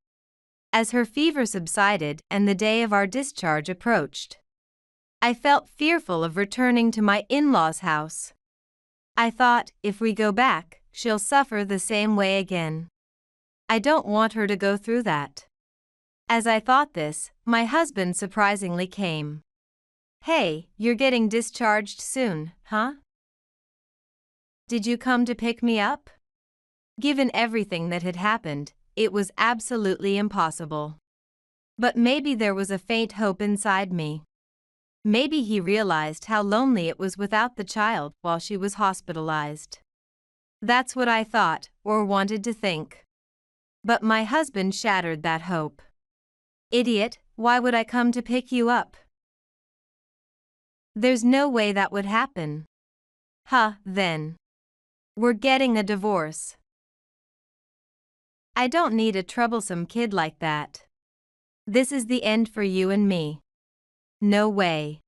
As her fever subsided and the day of our discharge approached, I felt fearful of returning to my in-laws' house. I thought, if we go back, she'll suffer the same way again. I don't want her to go through that. As I thought this, my husband surprisingly came. "Hey, you're getting discharged soon, huh? Did you come to pick me up?" Given everything that had happened, it was absolutely impossible. But maybe there was a faint hope inside me. Maybe he realized how lonely it was without the child while she was hospitalized. That's what I thought, or wanted to think. But my husband shattered that hope. "Idiot, why would I come to pick you up? There's no way that would happen." Then. We're getting a divorce. I don't need a troublesome kid like that. This is the end for you and me. No way.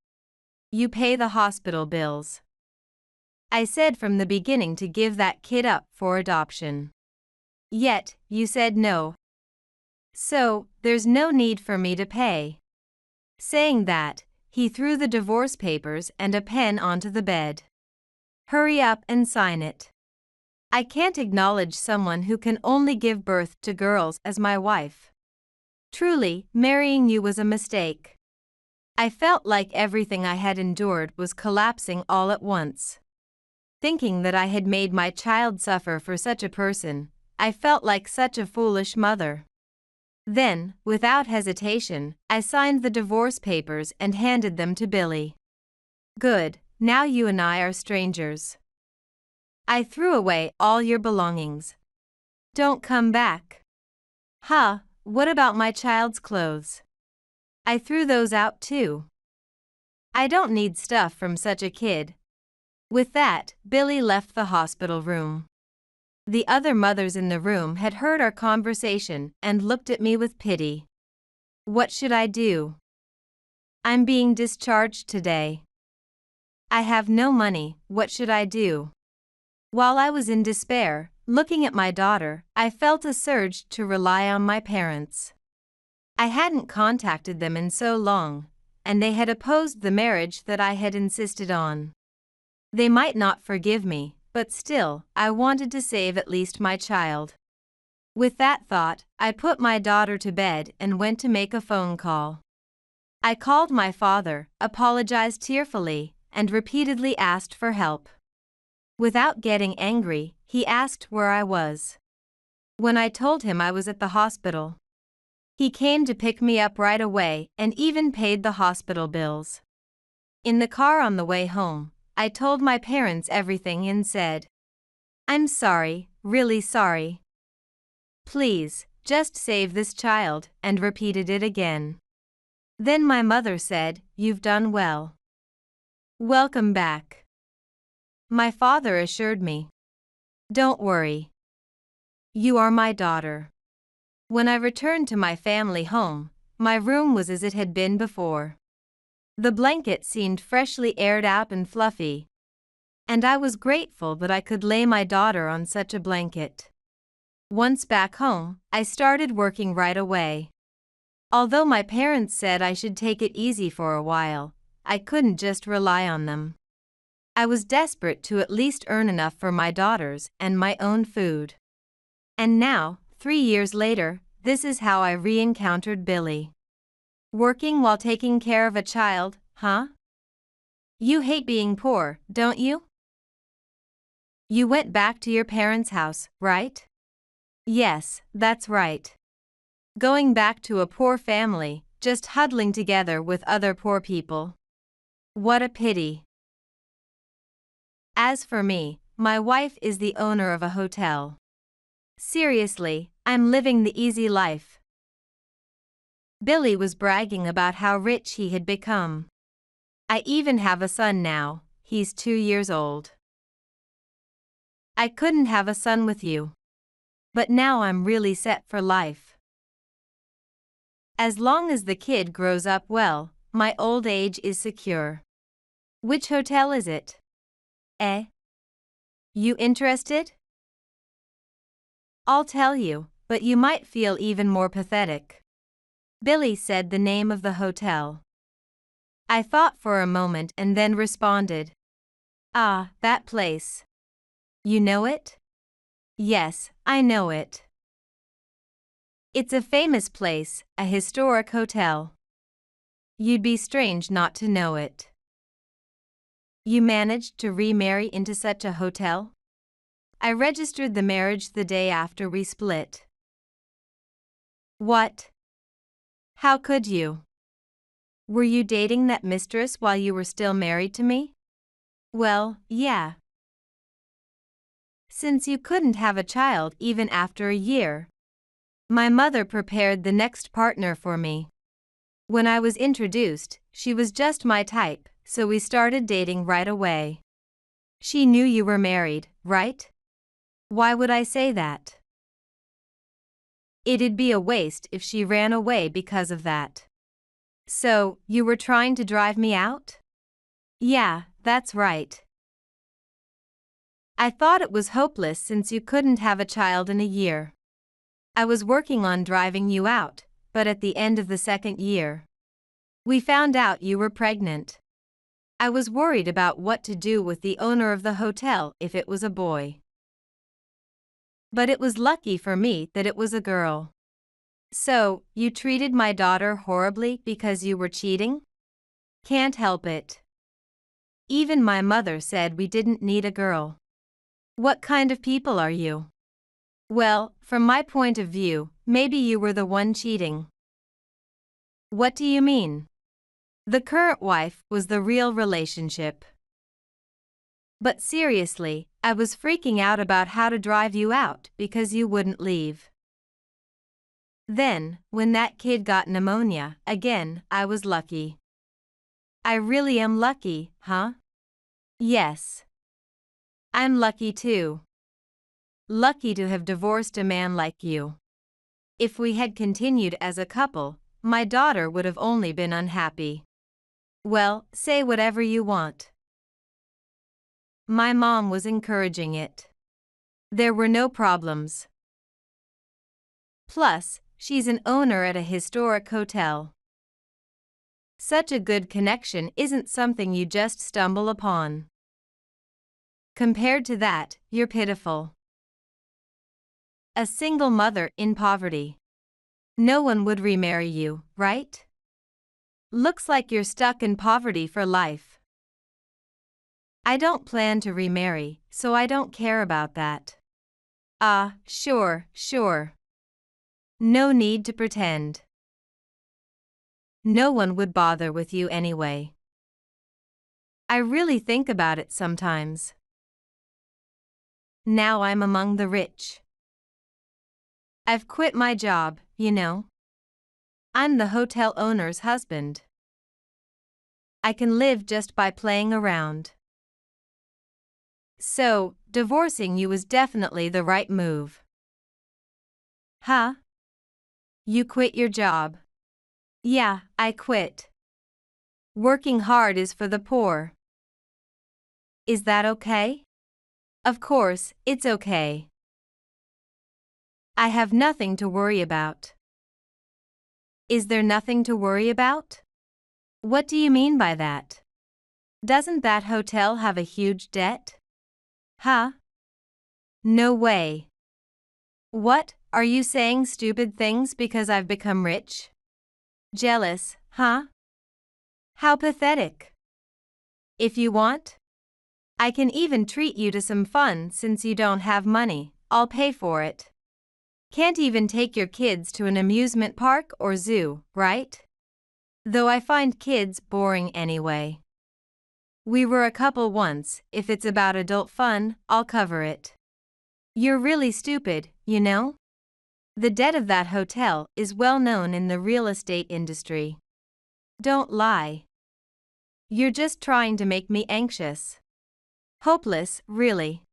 You pay the hospital bills. I said from the beginning to give that kid up for adoption. Yet, you said no. So, there's no need for me to pay. Saying that, he threw the divorce papers and a pen onto the bed. "Hurry up and sign it." I can't acknowledge someone who can only give birth to girls as my wife. Truly, marrying you was a mistake. I felt like everything I had endured was collapsing all at once. Thinking that I had made my child suffer for such a person, I felt like such a foolish mother. Then, without hesitation, I signed the divorce papers and handed them to Billy. Good, now you and I are strangers. I threw away all your belongings. Don't come back. Huh, what about my child's clothes? I threw those out too. I don't need stuff from such a kid. With that, Billy left the hospital room. The other mothers in the room had heard our conversation and looked at me with pity. What should I do? I'm being discharged today. I have no money, what should I do? While I was in despair, looking at my daughter, I felt a surge to rely on my parents. I hadn't contacted them in so long, and they had opposed the marriage that I had insisted on. They might not forgive me, but still, I wanted to save at least my child. With that thought, I put my daughter to bed and went to make a phone call. I called my father, apologized tearfully, and repeatedly asked for help. Without getting angry, he asked where I was. When I told him I was at the hospital, he came to pick me up right away and even paid the hospital bills. In the car on the way home, I told my parents everything and said, "I'm sorry, really sorry. Please, just save this child," and repeated it again. Then my mother said, "You've done well. Welcome back." My father assured me, "Don't worry. You are my daughter." When I returned to my family home, my room was as it had been before. The blanket seemed freshly aired out and fluffy, and I was grateful that I could lay my daughter on such a blanket. Once back home, I started working right away. Although my parents said I should take it easy for a while, I couldn't just rely on them. I was desperate to at least earn enough for my daughters and my own food. And now, 3 years later, this is how I re-encountered Billy. Working while taking care of a child, huh? You hate being poor, don't you? You went back to your parents' house, right? Yes, that's right. Going back to a poor family, just huddling together with other poor people. What a pity. As for me, my wife is the owner of a hotel. Seriously, I'm living the easy life. Billy was bragging about how rich he had become. I even have a son now, he's 2 years old. I couldn't have a son with you. But now I'm really set for life. As long as the kid grows up well, my old age is secure. Which hotel is it? Eh? You interested? I'll tell you, but you might feel even more pathetic. Billy said the name of the hotel. I thought for a moment and then responded. Ah, that place. You know it? Yes, I know it. It's a famous place, a historic hotel. You'd be strange not to know it. You managed to remarry into such a hotel? I registered the marriage the day after we split. What? How could you? Were you dating that mistress while you were still married to me? Well, yeah. Since you couldn't have a child even after a year, my mother prepared the next partner for me. When I was introduced, she was just my type, so we started dating right away. She knew you were married, right? Why would I say that? It'd be a waste if she ran away because of that. So, you were trying to drive me out? Yeah, that's right. I thought it was hopeless since you couldn't have a child in a year. I was working on driving you out, but at the end of the second year, we found out you were pregnant. I was worried about what to do with the owner of the hotel if it was a boy. But it was lucky for me that it was a girl. So, you treated my daughter horribly because you were cheating? Can't help it. Even my mother said we didn't need a girl. What kind of people are you? Well, from my point of view, maybe you were the one cheating. What do you mean? The current wife was the real relationship. But seriously, I was freaking out about how to drive you out because you wouldn't leave. Then, when that kid got pneumonia, again, I was lucky. I really am lucky, huh? Yes. I'm lucky too. Lucky to have divorced a man like you. If we had continued as a couple, my daughter would have only been unhappy. Well, say whatever you want. My mom was encouraging it. There were no problems. Plus, she's an owner at a historic hotel. Such a good connection isn't something you just stumble upon. Compared to that, you're pitiful. A single mother in poverty. No one would remarry you, right? Looks like you're stuck in poverty for life. I don't plan to remarry, so I don't care about that. Sure. No need to pretend. No one would bother with you anyway. I really think about it sometimes. Now I'm among the rich. I've quit my job, you know. I'm the hotel owner's husband. I can live just by playing around. So, divorcing you was definitely the right move. Huh? You quit your job? Yeah, I quit. Working hard is for the poor. Is that okay? Of course, it's okay. I have nothing to worry about. Is there nothing to worry about? What do you mean by that? Doesn't that hotel have a huge debt? Huh? No way. What, are you saying stupid things because I've become rich? Jealous, huh? How pathetic. If you want, I can even treat you to some fun since you don't have money. I'll pay for it. Can't even take your kids to an amusement park or zoo, right? Though I find kids boring anyway. We were a couple once. If it's about adult fun, I'll cover it. You're really stupid, you know? The debt of that hotel is well known in the real estate industry. Don't lie. You're just trying to make me anxious. Hopeless, really.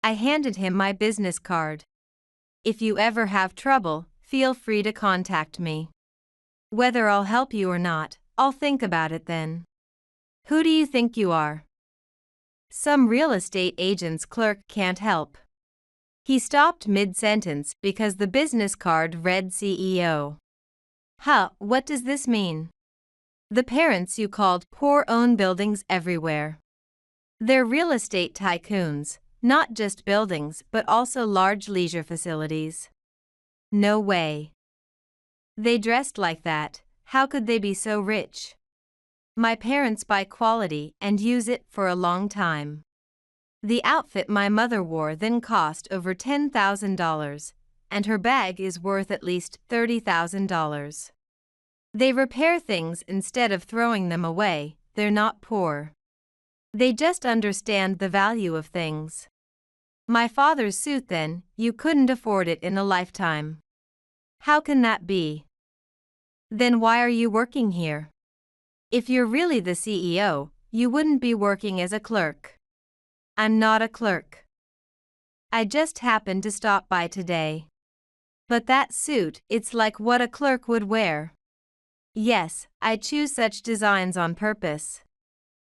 I handed him my business card. If you ever have trouble, feel free to contact me. Whether I'll help you or not, I'll think about it then. Who do you think you are? Some real estate agent's clerk can't help. He stopped mid-sentence because the business card read CEO. Huh, what does this mean? The parents you called poor own buildings everywhere. They're real estate tycoons, not just buildings but also large leisure facilities. No way. They dressed like that, how could they be so rich? My parents buy quality and use it for a long time. The outfit my mother wore then cost over $10,000, and her bag is worth at least $30,000. They repair things instead of throwing them away. They're not poor. They just understand the value of things. My father's suit then, you couldn't afford it in a lifetime. How can that be? Then why are you working here? If you're really the CEO, you wouldn't be working as a clerk. I'm not a clerk. I just happened to stop by today. But that suit, it's like what a clerk would wear. Yes, I choose such designs on purpose.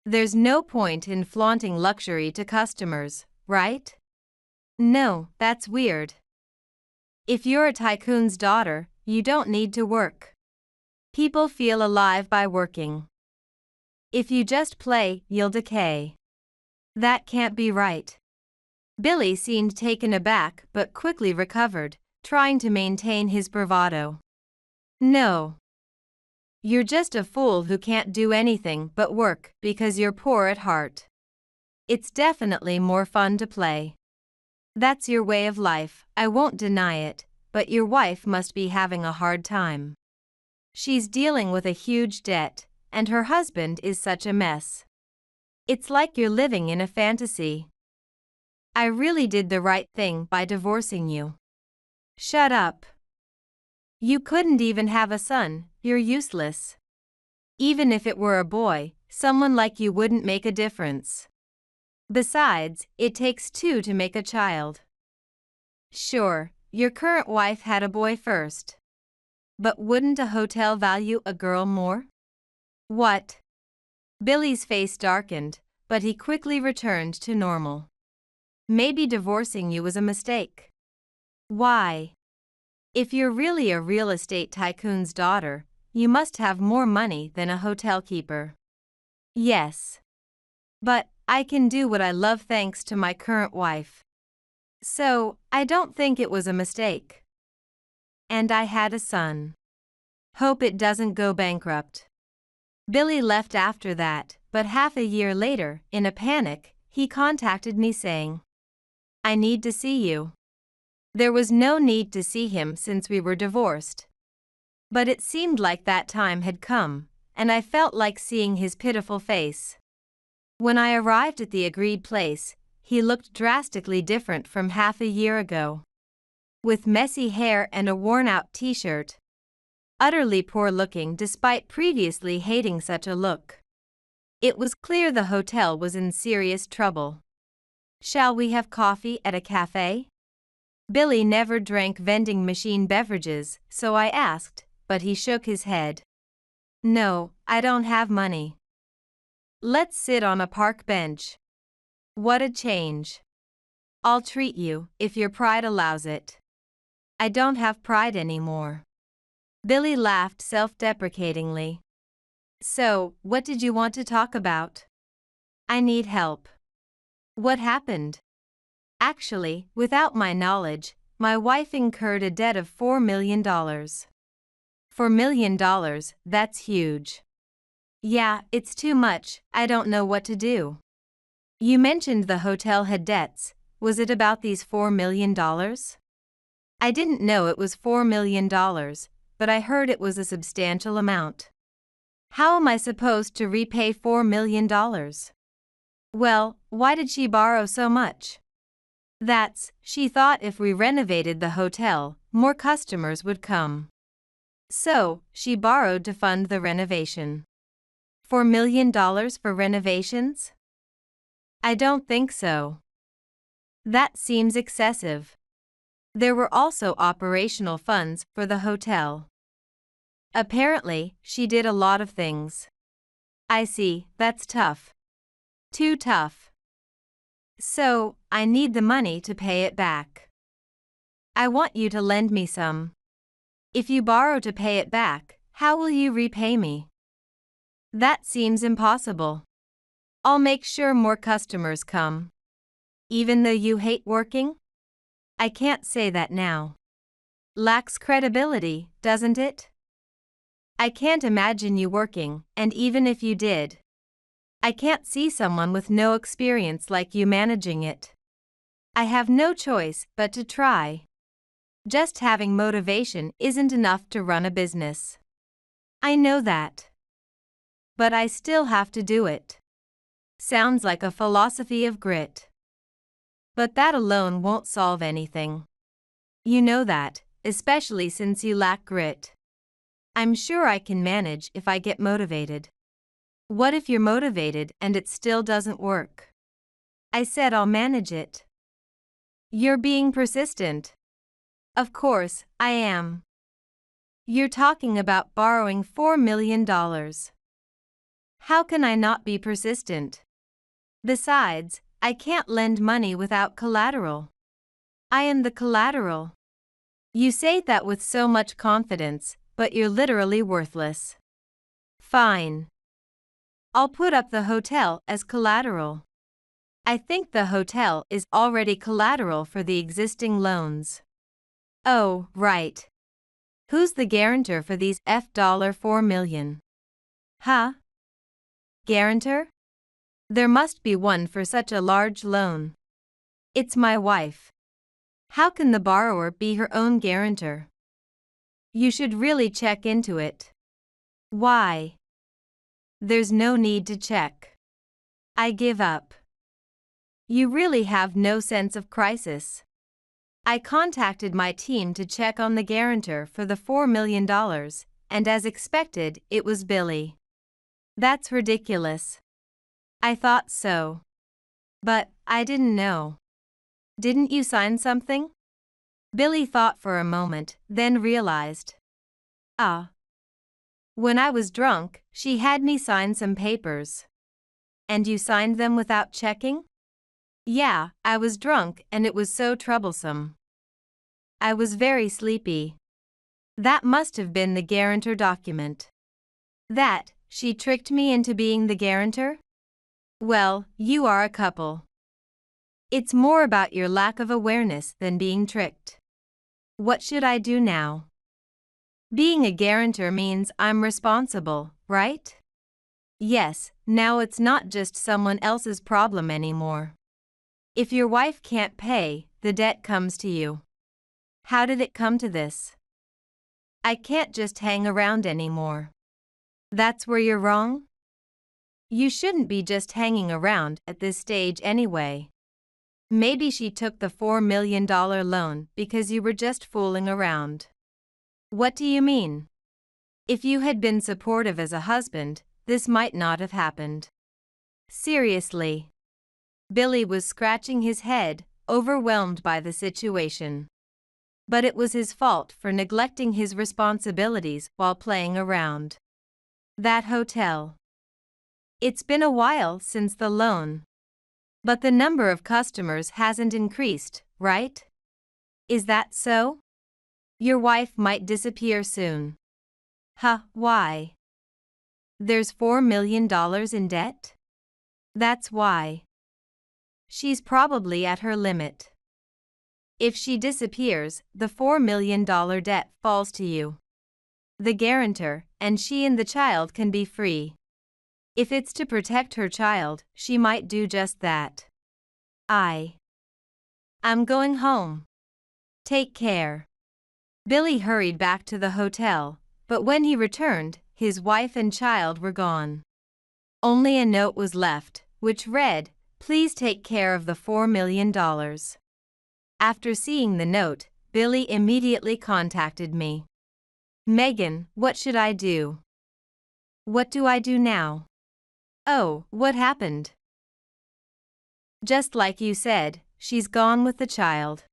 There's no point in flaunting luxury to customers, right? No, that's weird. If you're a tycoon's daughter, you don't need to work. People feel alive by working. If you just play, you'll decay. That can't be right. Billy seemed taken aback but quickly recovered, trying to maintain his bravado. No. You're just a fool who can't do anything but work because you're poor at heart. It's definitely more fun to play. That's your way of life, I won't deny it, but your wife must be having a hard time. She's dealing with a huge debt, and her husband is such a mess. It's like you're living in a fantasy. I really did the right thing by divorcing you. Shut up. You couldn't even have a son, you're useless. Even if it were a boy, someone like you wouldn't make a difference. Besides, it takes two to make a child. Sure, your current wife had a boy first. But wouldn't a hotel value a girl more? What? Billy's face darkened, but he quickly returned to normal. Maybe divorcing you was a mistake. Why? If you're really a real estate tycoon's daughter, you must have more money than a hotel keeper. Yes. But I can do what I love thanks to my current wife. So, I don't think it was a mistake. And I had a son. Hope it doesn't go bankrupt. Billy left after that, but half a year later, in a panic, he contacted me saying, I need to see you. There was no need to see him since we were divorced. But it seemed like that time had come, and I felt like seeing his pitiful face. When I arrived at the agreed place, he looked drastically different from half a year ago. With messy hair and a worn-out t-shirt. Utterly poor looking despite previously hating such a look. It was clear the hotel was in serious trouble. Shall we have coffee at a cafe? Billy never drank vending machine beverages, so I asked, but he shook his head. No, I don't have money. Let's sit on a park bench. What a change. I'll treat you, if your pride allows it. I don't have pride anymore. Billy laughed self-deprecatingly. So, what did you want to talk about? I need help. What happened? Actually, without my knowledge, my wife incurred a debt of $4 million. $4 million, that's huge. Yeah, it's too much, I don't know what to do. You mentioned the hotel had debts, was it about these $4 million? I didn't know it was $4 million, but I heard it was a substantial amount. How am I supposed to repay $4 million? Well, why did she borrow so much? She thought if we renovated the hotel, more customers would come. So, she borrowed to fund the renovation. $4 million for renovations? I don't think so. That seems excessive. There were also operational funds for the hotel. Apparently, she did a lot of things. I see, that's tough. Too tough. So, I need the money to pay it back. I want you to lend me some. If you borrow to pay it back, how will you repay me? That seems impossible. I'll make sure more customers come. Even though you hate working? I can't say that now. Lacks credibility, doesn't it? I can't imagine you working, and even if you did, I can't see someone with no experience like you managing it. I have no choice but to try. Just having motivation isn't enough to run a business. I know that. But I still have to do it. Sounds like a philosophy of grit. But that alone won't solve anything. You know that, especially since you lack grit. I'm sure I can manage if I get motivated. What if you're motivated and it still doesn't work? I said I'll manage it. You're being persistent. Of course, I am. You're talking about borrowing $4 million. How can I not be persistent? Besides, I can't lend money without collateral. I am the collateral. You say that with so much confidence, but you're literally worthless. Fine. I'll put up the hotel as collateral. I think the hotel is already collateral for the existing loans. Oh, right. Who's the guarantor for these $4 million? Huh? Guarantor? There must be one for such a large loan. It's my wife. How can the borrower be her own guarantor? You should really check into it. Why? There's no need to check. I give up. You really have no sense of crisis. I contacted my team to check on the guarantor for the $4 million, and as expected, it was Billy. That's ridiculous. I thought so. But I didn't know. Didn't you sign something? Billy thought for a moment, then realized. Ah. When I was drunk, she had me sign some papers. And you signed them without checking? Yeah, I was drunk and it was so troublesome. I was very sleepy. That must have been the guarantor document. That, she tricked me into being the guarantor? Well, you are a couple. It's more about your lack of awareness than being tricked. What should I do now? Being a guarantor means I'm responsible, right? Yes, now it's not just someone else's problem anymore. If your wife can't pay, the debt comes to you. How did it come to this? I can't just hang around anymore. That's where you're wrong? You shouldn't be just hanging around at this stage anyway. Maybe she took the $4 million loan because you were just fooling around. What do you mean? If you had been supportive as a husband, this might not have happened. Seriously. Billy was scratching his head, overwhelmed by the situation. But it was his fault for neglecting his responsibilities while playing around. That hotel. It's been a while since the loan. But the number of customers hasn't increased, right? Is that so? Your wife might disappear soon. Huh, why? There's $4 million in debt? That's why. She's probably at her limit. If she disappears, the $4 million debt falls to you, the guarantor, and she and the child can be free. If it's to protect her child, she might do just that. I'm going home. Take care. Billy hurried back to the hotel, but when he returned, his wife and child were gone. Only a note was left, which read, "Please take care of the $4 million. After seeing the note, Billy immediately contacted me. Megan, what should I do? What do I do now? Oh, what happened? Just like you said, she's gone with the child.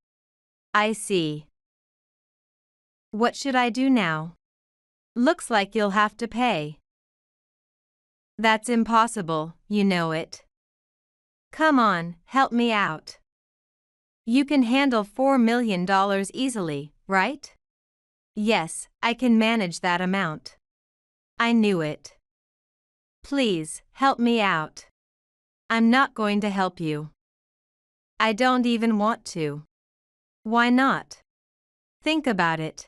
I see. What should I do now? Looks like you'll have to pay. That's impossible, you know it. Come on, help me out. You can handle $4 million easily, right? Yes, I can manage that amount. I knew it. Please, help me out. I'm not going to help you. I don't even want to. Why not? Think about it.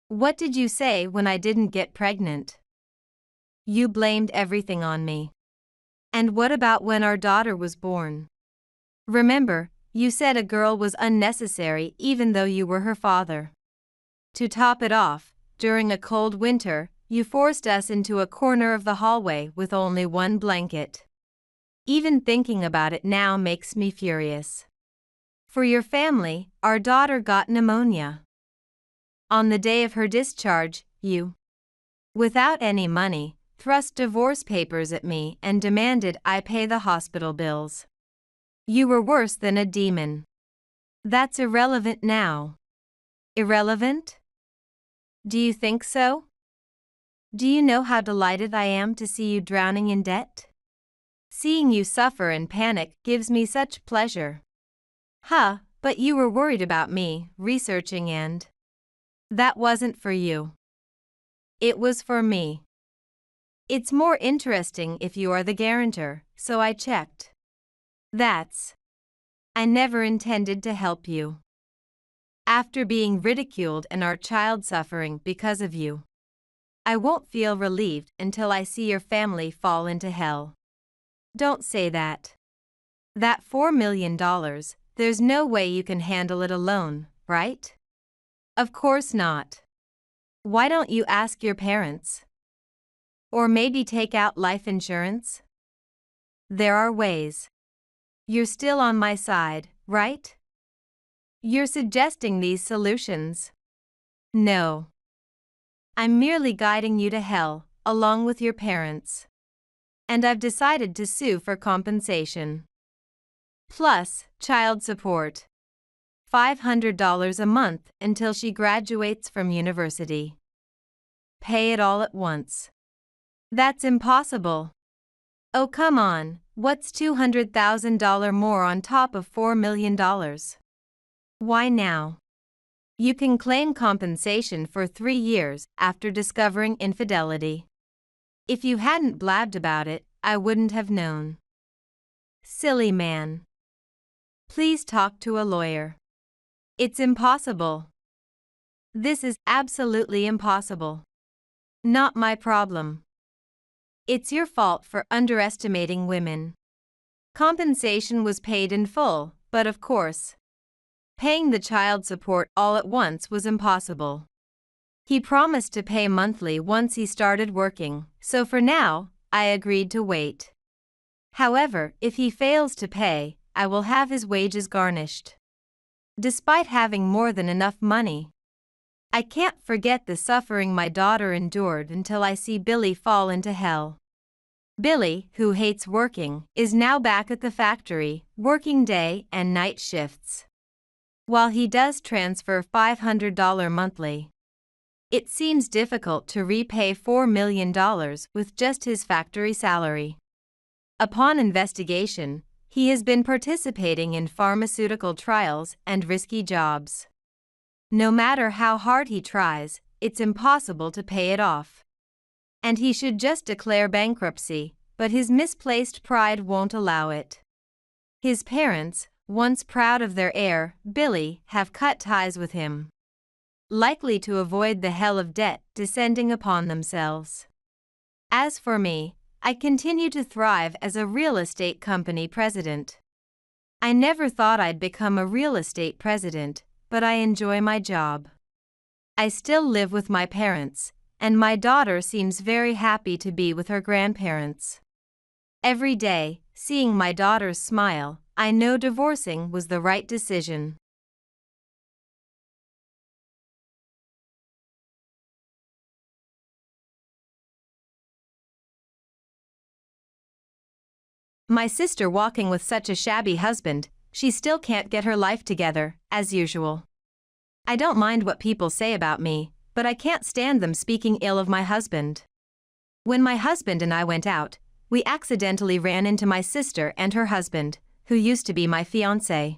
What did you say when I didn't get pregnant? You blamed everything on me. And what about when our daughter was born? Remember, you said a girl was unnecessary even though you were her father. To top it off, during a cold winter, you forced us into a corner of the hallway with only one blanket. Even thinking about it now makes me furious. For your family, our daughter got pneumonia. On the day of her discharge, you, without any money, thrust divorce papers at me and demanded I pay the hospital bills. You were worse than a demon. That's irrelevant now. Irrelevant? Do you think so? Do you know how delighted I am to see you drowning in debt? Seeing you suffer and panic gives me such pleasure. Huh, but you were worried about me, researching and… That wasn't for you. It was for me. It's more interesting if you are the guarantor, so I checked. I never intended to help you. After being ridiculed and our child suffering because of you, I won't feel relieved until I see your family fall into hell. Don't say that. That $4 million, there's no way you can handle it alone, right? Of course not. Why don't you ask your parents? Or maybe take out life insurance? There are ways. You're still on my side, right? You're suggesting these solutions. No. I'm merely guiding you to hell, along with your parents. And I've decided to sue for compensation. Plus, child support. $500 a month until she graduates from university. Pay it all at once. That's impossible. Oh, come on, what's $200,000 more on top of $4 million? Why now? You can claim compensation for 3 years after discovering infidelity. If you hadn't blabbed about it, I wouldn't have known. Silly man. Please talk to a lawyer. It's impossible. This is absolutely impossible. Not my problem. It's your fault for underestimating women. Compensation was paid in full, but of course, paying the child support all at once was impossible. He promised to pay monthly once he started working, so for now, I agreed to wait. However, if he fails to pay, I will have his wages garnished. Despite having more than enough money, I can't forget the suffering my daughter endured until I see Billy fall into hell. Billy, who hates working, is now back at the factory, working day and night shifts. While he does transfer $500 monthly, it seems difficult to repay $4 million with just his factory salary. Upon investigation, he has been participating in pharmaceutical trials and risky jobs. No matter how hard he tries, it's impossible to pay it off. And he should just declare bankruptcy, but his misplaced pride won't allow it. His parents, once proud of their heir, Billy, have cut ties with him, likely to avoid the hell of debt descending upon themselves. As for me, I continue to thrive as a real estate company president. I never thought I'd become a real estate president, but I enjoy my job. I still live with my parents, and my daughter seems very happy to be with her grandparents. Every day, seeing my daughter's smile, I know divorcing was the right decision. My sister walking with such a shabby husband, she still can't get her life together, as usual. I don't mind what people say about me, but I can't stand them speaking ill of my husband. When my husband and I went out, we accidentally ran into my sister and her husband, who used to be my fiancé.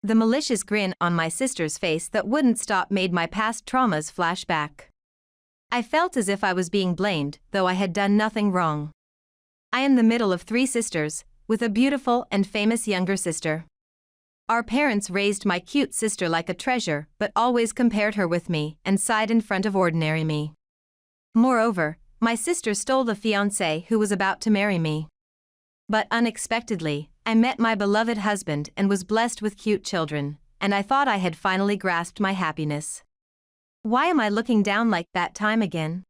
The malicious grin on my sister's face that wouldn't stop made my past traumas flash back. I felt as if I was being blamed, though I had done nothing wrong. I am the middle of 3 sisters, with a beautiful and famous younger sister. Our parents raised my cute sister like a treasure, but always compared her with me and sighed in front of ordinary me. Moreover, my sister stole the fiancé who was about to marry me. But unexpectedly, I met my beloved husband and was blessed with cute children, and I thought I had finally grasped my happiness. Why am I looking down like that time again?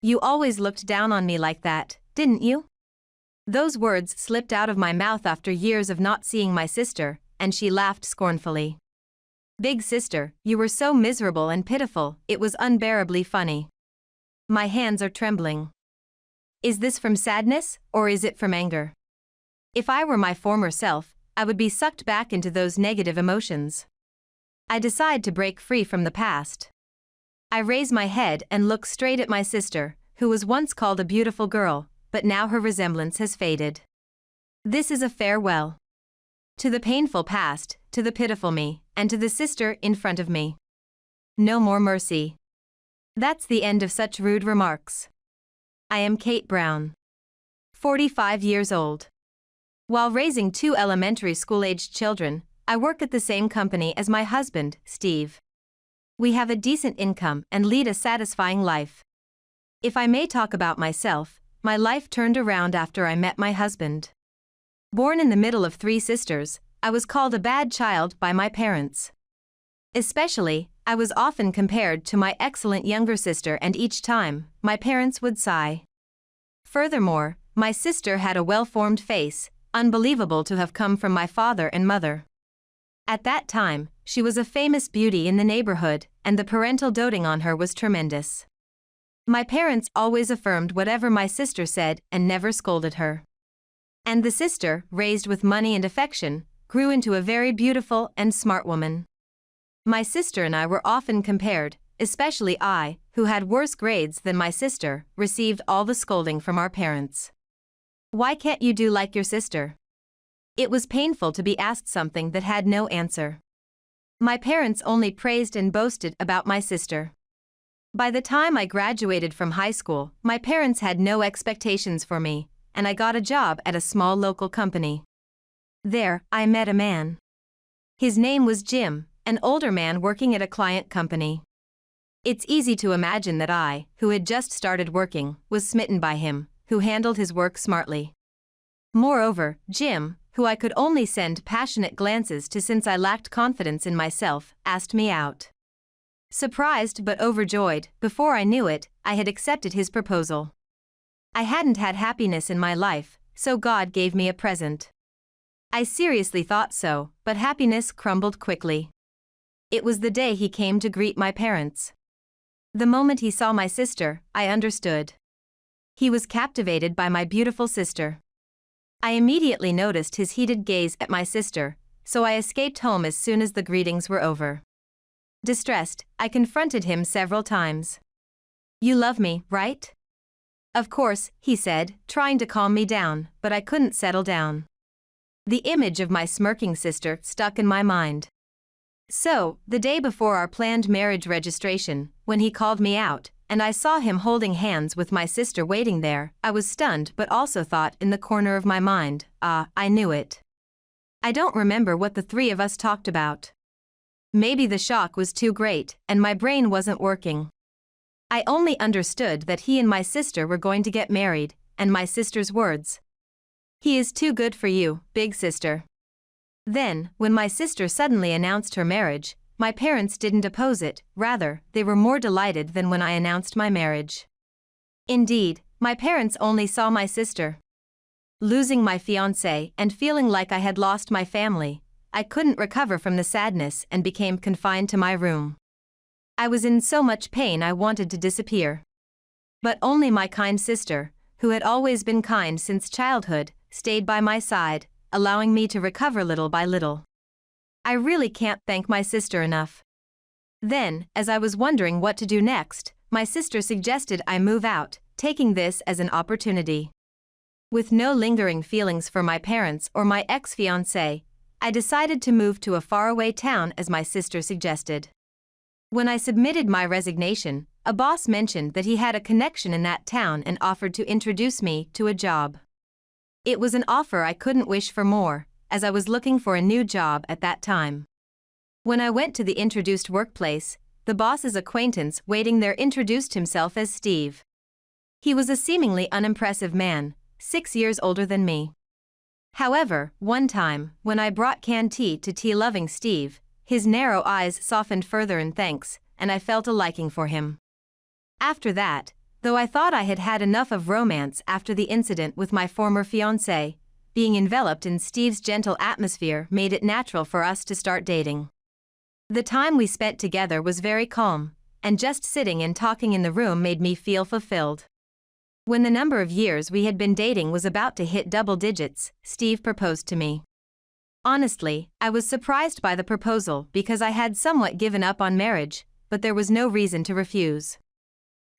You always looked down on me like that, didn't you? Those words slipped out of my mouth after years of not seeing my sister, and she laughed scornfully. Big sister, you were so miserable and pitiful, it was unbearably funny. My hands are trembling. Is this from sadness, or is it from anger? If I were my former self, I would be sucked back into those negative emotions. I decide to break free from the past. I raise my head and look straight at my sister, who was once called a beautiful girl, but now her resemblance has faded. This is a farewell. To the painful past, to the pitiful me, and to the sister in front of me. No more mercy. That's the end of such rude remarks. I am Kate Brown, 45 years old. While raising two elementary school-aged children, I work at the same company as my husband, Steve. We have a decent income and lead a satisfying life. If I may talk about myself, my life turned around after I met my husband. Born in the middle of three sisters, I was called a bad child by my parents. Especially, I was often compared to my excellent younger sister, and each time, my parents would sigh. Furthermore, my sister had a well-formed face, unbelievable to have come from my father and mother. At that time, she was a famous beauty in the neighborhood, and the parental doting on her was tremendous. My parents always affirmed whatever my sister said and never scolded her. And the sister, raised with money and affection, grew into a very beautiful and smart woman. My sister and I were often compared, especially I, who had worse grades than my sister, received all the scolding from our parents. Why can't you do like your sister? It was painful to be asked something that had no answer. My parents only praised and boasted about my sister. By the time I graduated from high school, my parents had no expectations for me, and I got a job at a small local company. There, I met a man. His name was Jim, an older man working at a client company. It's easy to imagine that I, who had just started working, was smitten by him, who handled his work smartly. Moreover, Jim, who I could only send passionate glances to since I lacked confidence in myself, asked me out. Surprised but overjoyed, before I knew it, I had accepted his proposal. I hadn't had happiness in my life, so God gave me a present. I seriously thought so, but happiness crumbled quickly. It was the day he came to greet my parents. The moment he saw my sister, I understood. He was captivated by my beautiful sister. I immediately noticed his heated gaze at my sister, so I escaped home as soon as the greetings were over. Distressed, I confronted him several times. "You love me, right?" "Of course," he said, trying to calm me down, but I couldn't settle down. The image of my smirking sister stuck in my mind. So, the day before our planned marriage registration, when he called me out, and I saw him holding hands with my sister waiting there, I was stunned but also thought in the corner of my mind, I knew it. I don't remember what the three of us talked about. Maybe the shock was too great, and my brain wasn't working. I only understood that he and my sister were going to get married, and my sister's words. "He is too good for you, big sister." Then, when my sister suddenly announced her marriage, my parents didn't oppose it, rather, they were more delighted than when I announced my marriage. Indeed, my parents only saw my sister. Losing my fiancé and feeling like I had lost my family, I couldn't recover from the sadness and became confined to my room. I was in so much pain I wanted to disappear. But only my kind sister, who had always been kind since childhood, stayed by my side, allowing me to recover little by little. I really can't thank my sister enough. Then, as I was wondering what to do next, my sister suggested I move out, taking this as an opportunity. With no lingering feelings for my parents or my ex-fiancé, I decided to move to a faraway town as my sister suggested. When I submitted my resignation, a boss mentioned that he had a connection in that town and offered to introduce me to a job. It was an offer I couldn't wish for more, as I was looking for a new job at that time. When I went to the introduced workplace, the boss's acquaintance waiting there introduced himself as Steve. He was a seemingly unimpressive man, 6 years older than me. However, one time, when I brought canned tea to tea-loving Steve, his narrow eyes softened further in thanks, and I felt a liking for him. After that, though I thought I had had enough of romance after the incident with my former fiancé, being enveloped in Steve's gentle atmosphere made it natural for us to start dating. The time we spent together was very calm, and just sitting and talking in the room made me feel fulfilled. When the number of years we had been dating was about to hit double digits, Steve proposed to me. Honestly, I was surprised by the proposal because I had somewhat given up on marriage, but there was no reason to refuse.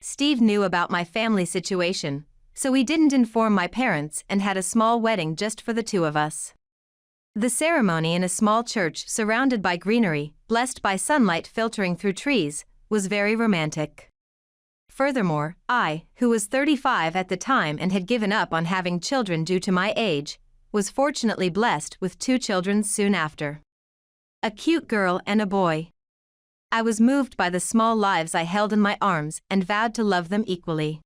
Steve knew about my family situation, so he didn't inform my parents and had a small wedding just for the two of us. The ceremony in a small church surrounded by greenery, blessed by sunlight filtering through trees, was very romantic. Furthermore, I, who was 35 at the time and had given up on having children due to my age, was fortunately blessed with 2 children soon after. A cute girl and a boy. I was moved by the small lives I held in my arms and vowed to love them equally.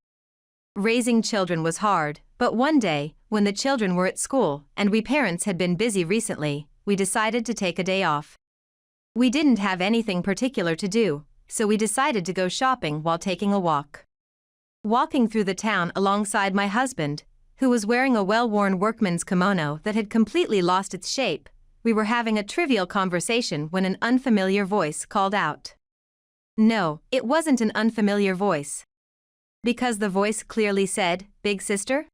Raising children was hard, but one day, when the children were at school and we parents had been busy recently, we decided to take a day off. We didn't have anything particular to do, so we decided to go shopping while taking a walk. Walking through the town alongside my husband, who was wearing a well-worn workman's kimono that had completely lost its shape, we were having a trivial conversation when an unfamiliar voice called out. No, it wasn't an unfamiliar voice. Because the voice clearly said, "Big sister?"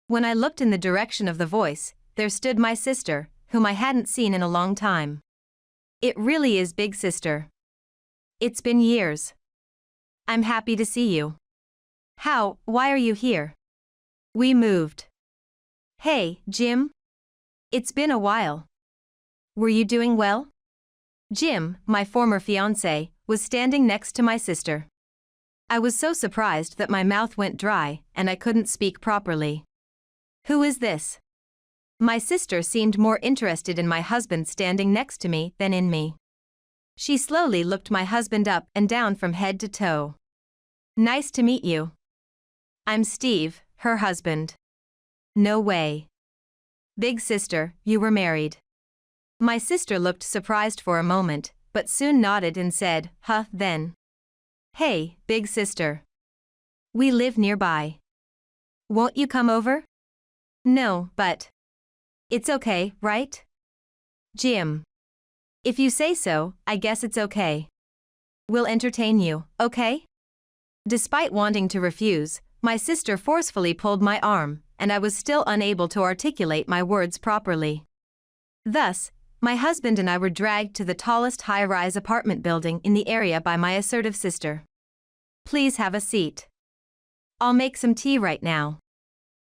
When I looked in the direction of the voice, there stood my sister, whom I hadn't seen in a long time. It really is Big Sister. It's been years. I'm happy to see you. Why are you here? We moved. Hey, Jim? It's been a while. Were you doing well? Jim, my former fiancé, was standing next to my sister. I was so surprised that my mouth went dry and I couldn't speak properly. Who is this? My sister seemed more interested in my husband standing next to me than in me. She slowly looked my husband up and down from head to toe. Nice to meet you. I'm Steve, her husband. No way. Big sister, you were married. My sister looked surprised for a moment, but soon nodded and said, "Huh, then." Hey, big sister. We live nearby. Won't you come over? No, but. It's okay, right? Jim. If you say so, I guess it's okay. We'll entertain you, okay? Despite wanting to refuse, my sister forcefully pulled my arm, and I was still unable to articulate my words properly. Thus, my husband and I were dragged to the tallest high-rise apartment building in the area by my assertive sister. Please have a seat. I'll make some tea right now.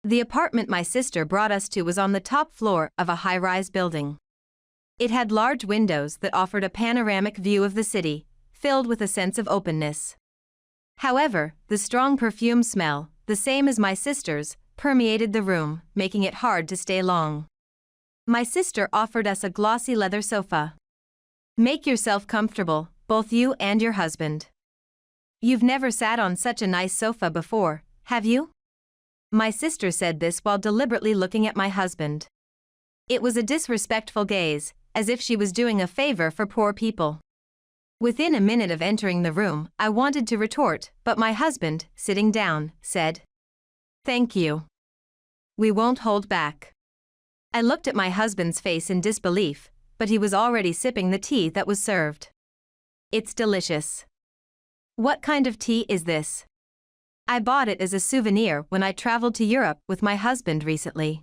The apartment my sister brought us to was on the top floor of a high-rise building. It had large windows that offered a panoramic view of the city, filled with a sense of openness. However, the strong perfume smell, the same as my sister's, permeated the room, making it hard to stay long. My sister offered us a glossy leather sofa. Make yourself comfortable, both you and your husband. You've never sat on such a nice sofa before, have you? My sister said this while deliberately looking at my husband. It was a disrespectful gaze, as if she was doing a favor for poor people. Within a minute of entering the room, I wanted to retort, but my husband, sitting down, said, "Thank you. We won't hold back." I looked at my husband's face in disbelief, but he was already sipping the tea that was served. It's delicious. What kind of tea is this? I bought it as a souvenir when I traveled to Europe with my husband recently.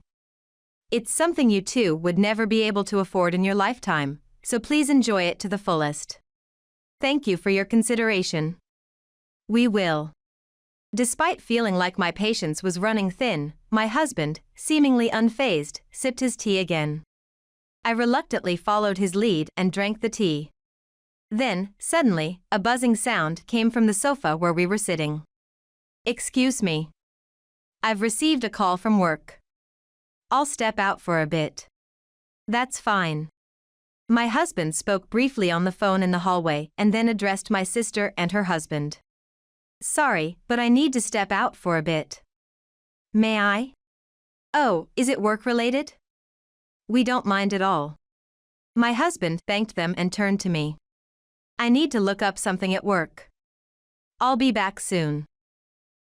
It's something you two would never be able to afford in your lifetime, so please enjoy it to the fullest. Thank you for your consideration. We will. Despite feeling like my patience was running thin, my husband, seemingly unfazed, sipped his tea again. I reluctantly followed his lead and drank the tea. Then, suddenly, a buzzing sound came from the sofa where we were sitting. Excuse me. I've received a call from work. I'll step out for a bit. That's fine. My husband spoke briefly on the phone in the hallway and then addressed my sister and her husband. Sorry, but I need to step out for a bit. May I? Oh, is it work-related? We don't mind at all. My husband thanked them and turned to me. I need to look up something at work. I'll be back soon.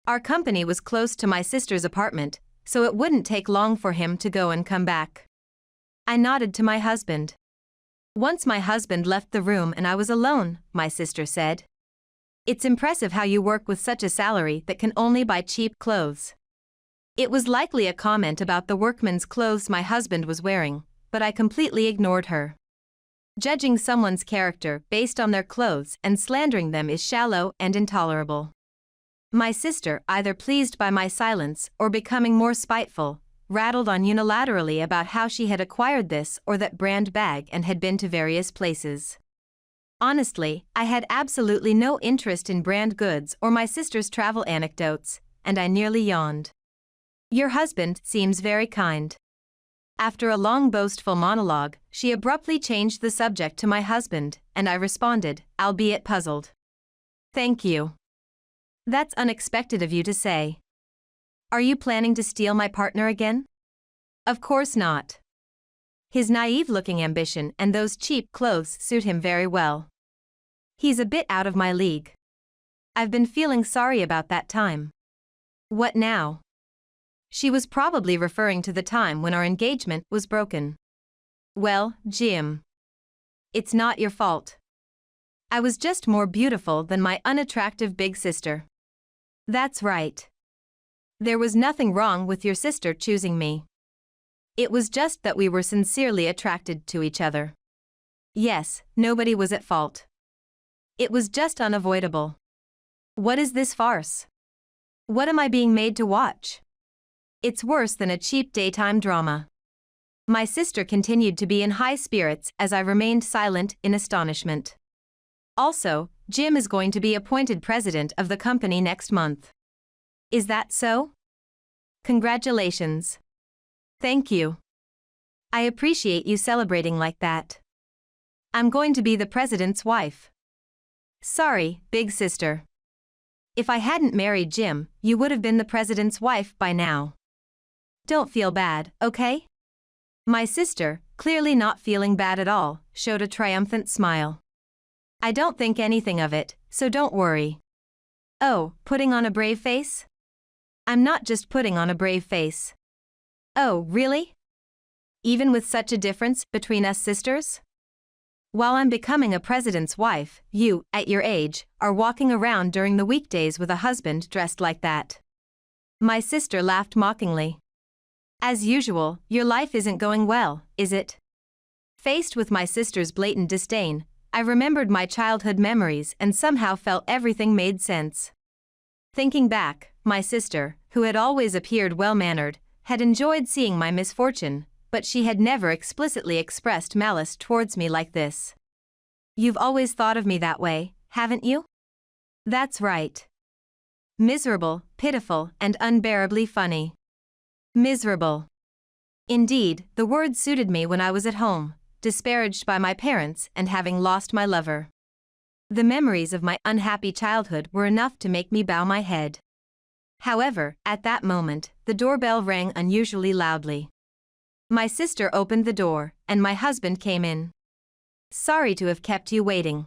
Our company was close to my sister's apartment, so it wouldn't take long for him to go and come back. I nodded to my husband. Once my husband left the room and I was alone, my sister said. It's impressive how you work with such a salary that can only buy cheap clothes. It was likely a comment about the workman's clothes my husband was wearing, but I completely ignored her. Judging someone's character based on their clothes and slandering them is shallow and intolerable. My sister, either pleased by my silence or becoming more spiteful, rattled on unilaterally about how she had acquired this or that brand bag and had been to various places. Honestly, I had absolutely no interest in brand goods or my sister's travel anecdotes, and I nearly yawned. Your husband seems very kind. After a long boastful monologue, she abruptly changed the subject to my husband, and I responded, albeit puzzled. Thank you. That's unexpected of you to say. Are you planning to steal my partner again? Of course not. His naive-looking ambition and those cheap clothes suit him very well. He's a bit out of my league. I've been feeling sorry about that time. What now? She was probably referring to the time when our engagement was broken. Well, Jim. It's not your fault. I was just more beautiful than my unattractive big sister. That's right. There was nothing wrong with your sister choosing me. It was just that we were sincerely attracted to each other. Yes, nobody was at fault. It was just unavoidable. What is this farce? What am I being made to watch? It's worse than a cheap daytime drama. My sister continued to be in high spirits as I remained silent in astonishment. Also, Jim is going to be appointed president of the company next month. Is that so? Congratulations. Thank you. I appreciate you celebrating like that. I'm going to be the president's wife. Sorry, big sister. If I hadn't married Jim, you would have been the president's wife by now. Don't feel bad, okay? My sister, clearly not feeling bad at all, showed a triumphant smile. I don't think anything of it, so don't worry. Oh, putting on a brave face? I'm not just putting on a brave face. Oh, really? Even with such a difference between us sisters? While I'm becoming a president's wife, you, at your age, are walking around during the weekdays with a husband dressed like that. My sister laughed mockingly. As usual, your life isn't going well, is it? Faced with my sister's blatant disdain, I remembered my childhood memories and somehow felt everything made sense. Thinking back, my sister, who had always appeared well-mannered, had enjoyed seeing my misfortune, but she had never explicitly expressed malice towards me like this. You've always thought of me that way, haven't you? That's right. Miserable, pitiful, and unbearably funny. Miserable. Indeed, the word suited me when I was at home, disparaged by my parents and having lost my lover. The memories of my unhappy childhood were enough to make me bow my head. However, at that moment, the doorbell rang unusually loudly. My sister opened the door, and my husband came in. Sorry to have kept you waiting.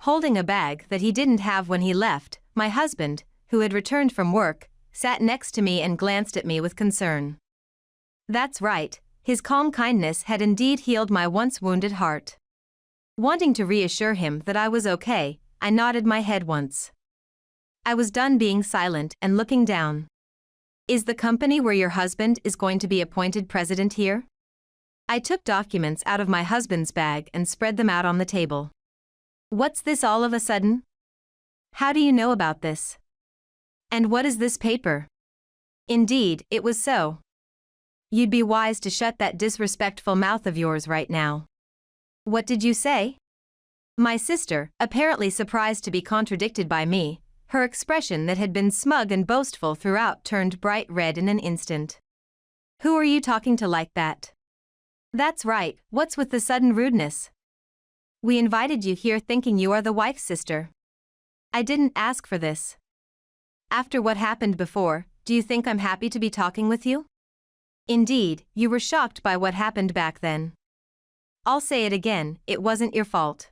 Holding a bag that he didn't have when he left, my husband, who had returned from work, sat next to me and glanced at me with concern. That's right, his calm kindness had indeed healed my once wounded heart. Wanting to reassure him that I was okay, I nodded my head once. I was done being silent and looking down. Is the company where your husband is going to be appointed president here? I took documents out of my husband's bag and spread them out on the table. What's this all of a sudden? How do you know about this? And what is this paper? Indeed, it was so. You'd be wise to shut that disrespectful mouth of yours right now. What did you say? My sister, apparently surprised to be contradicted by me, her expression that had been smug and boastful throughout turned bright red in an instant. Who are you talking to like that? That's right, what's with the sudden rudeness? We invited you here thinking you are the wife's sister. I didn't ask for this. After what happened before, do you think I'm happy to be talking with you? Indeed, you were shocked by what happened back then. I'll say it again, it wasn't your fault.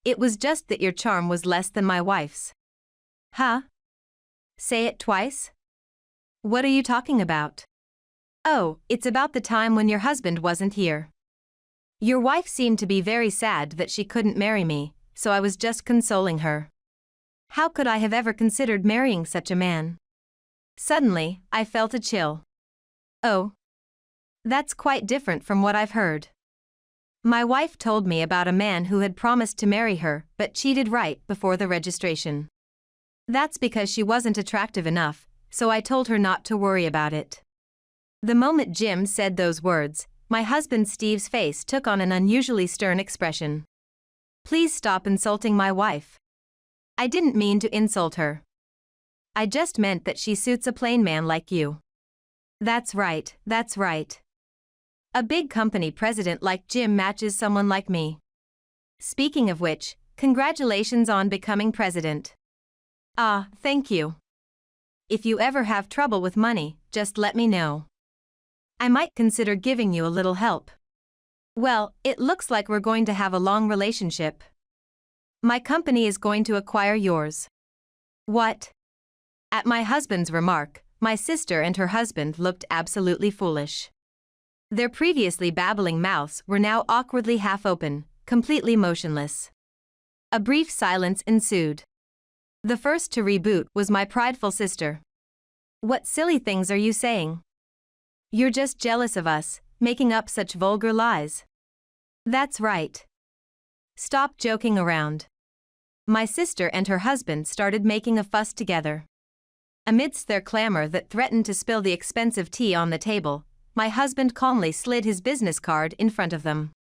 It was just that your charm was less than my wife's. Huh? Say it twice? What are you talking about? Oh, it's about the time when your husband wasn't here. Your wife seemed to be very sad that she couldn't marry me, so I was just consoling her. How could I have ever considered marrying such a man? Suddenly, I felt a chill. Oh. That's quite different from what I've heard. My wife told me about a man who had promised to marry her but cheated right before the registration. That's because she wasn't attractive enough, so I told her not to worry about it. The moment Jim said those words, my husband Steve's face took on an unusually stern expression. Please stop insulting my wife. I didn't mean to insult her. I just meant that she suits a plain man like you. That's right, that's right. A big company president like Jim matches someone like me. Speaking of which, congratulations on becoming president. Ah, thank you. If you ever have trouble with money, just let me know. I might consider giving you a little help. Well, it looks like we're going to have a long relationship. My company is going to acquire yours. What? At my husband's remark, my sister and her husband looked absolutely foolish. Their previously babbling mouths were now awkwardly half open, completely motionless. A brief silence ensued. The first to reboot was my prideful sister. What silly things are you saying? You're just jealous of us, making up such vulgar lies. That's right. Stop joking around. My sister and her husband started making a fuss together. Amidst their clamor that threatened to spill the expensive tea on the table, my husband calmly slid his business card in front of them.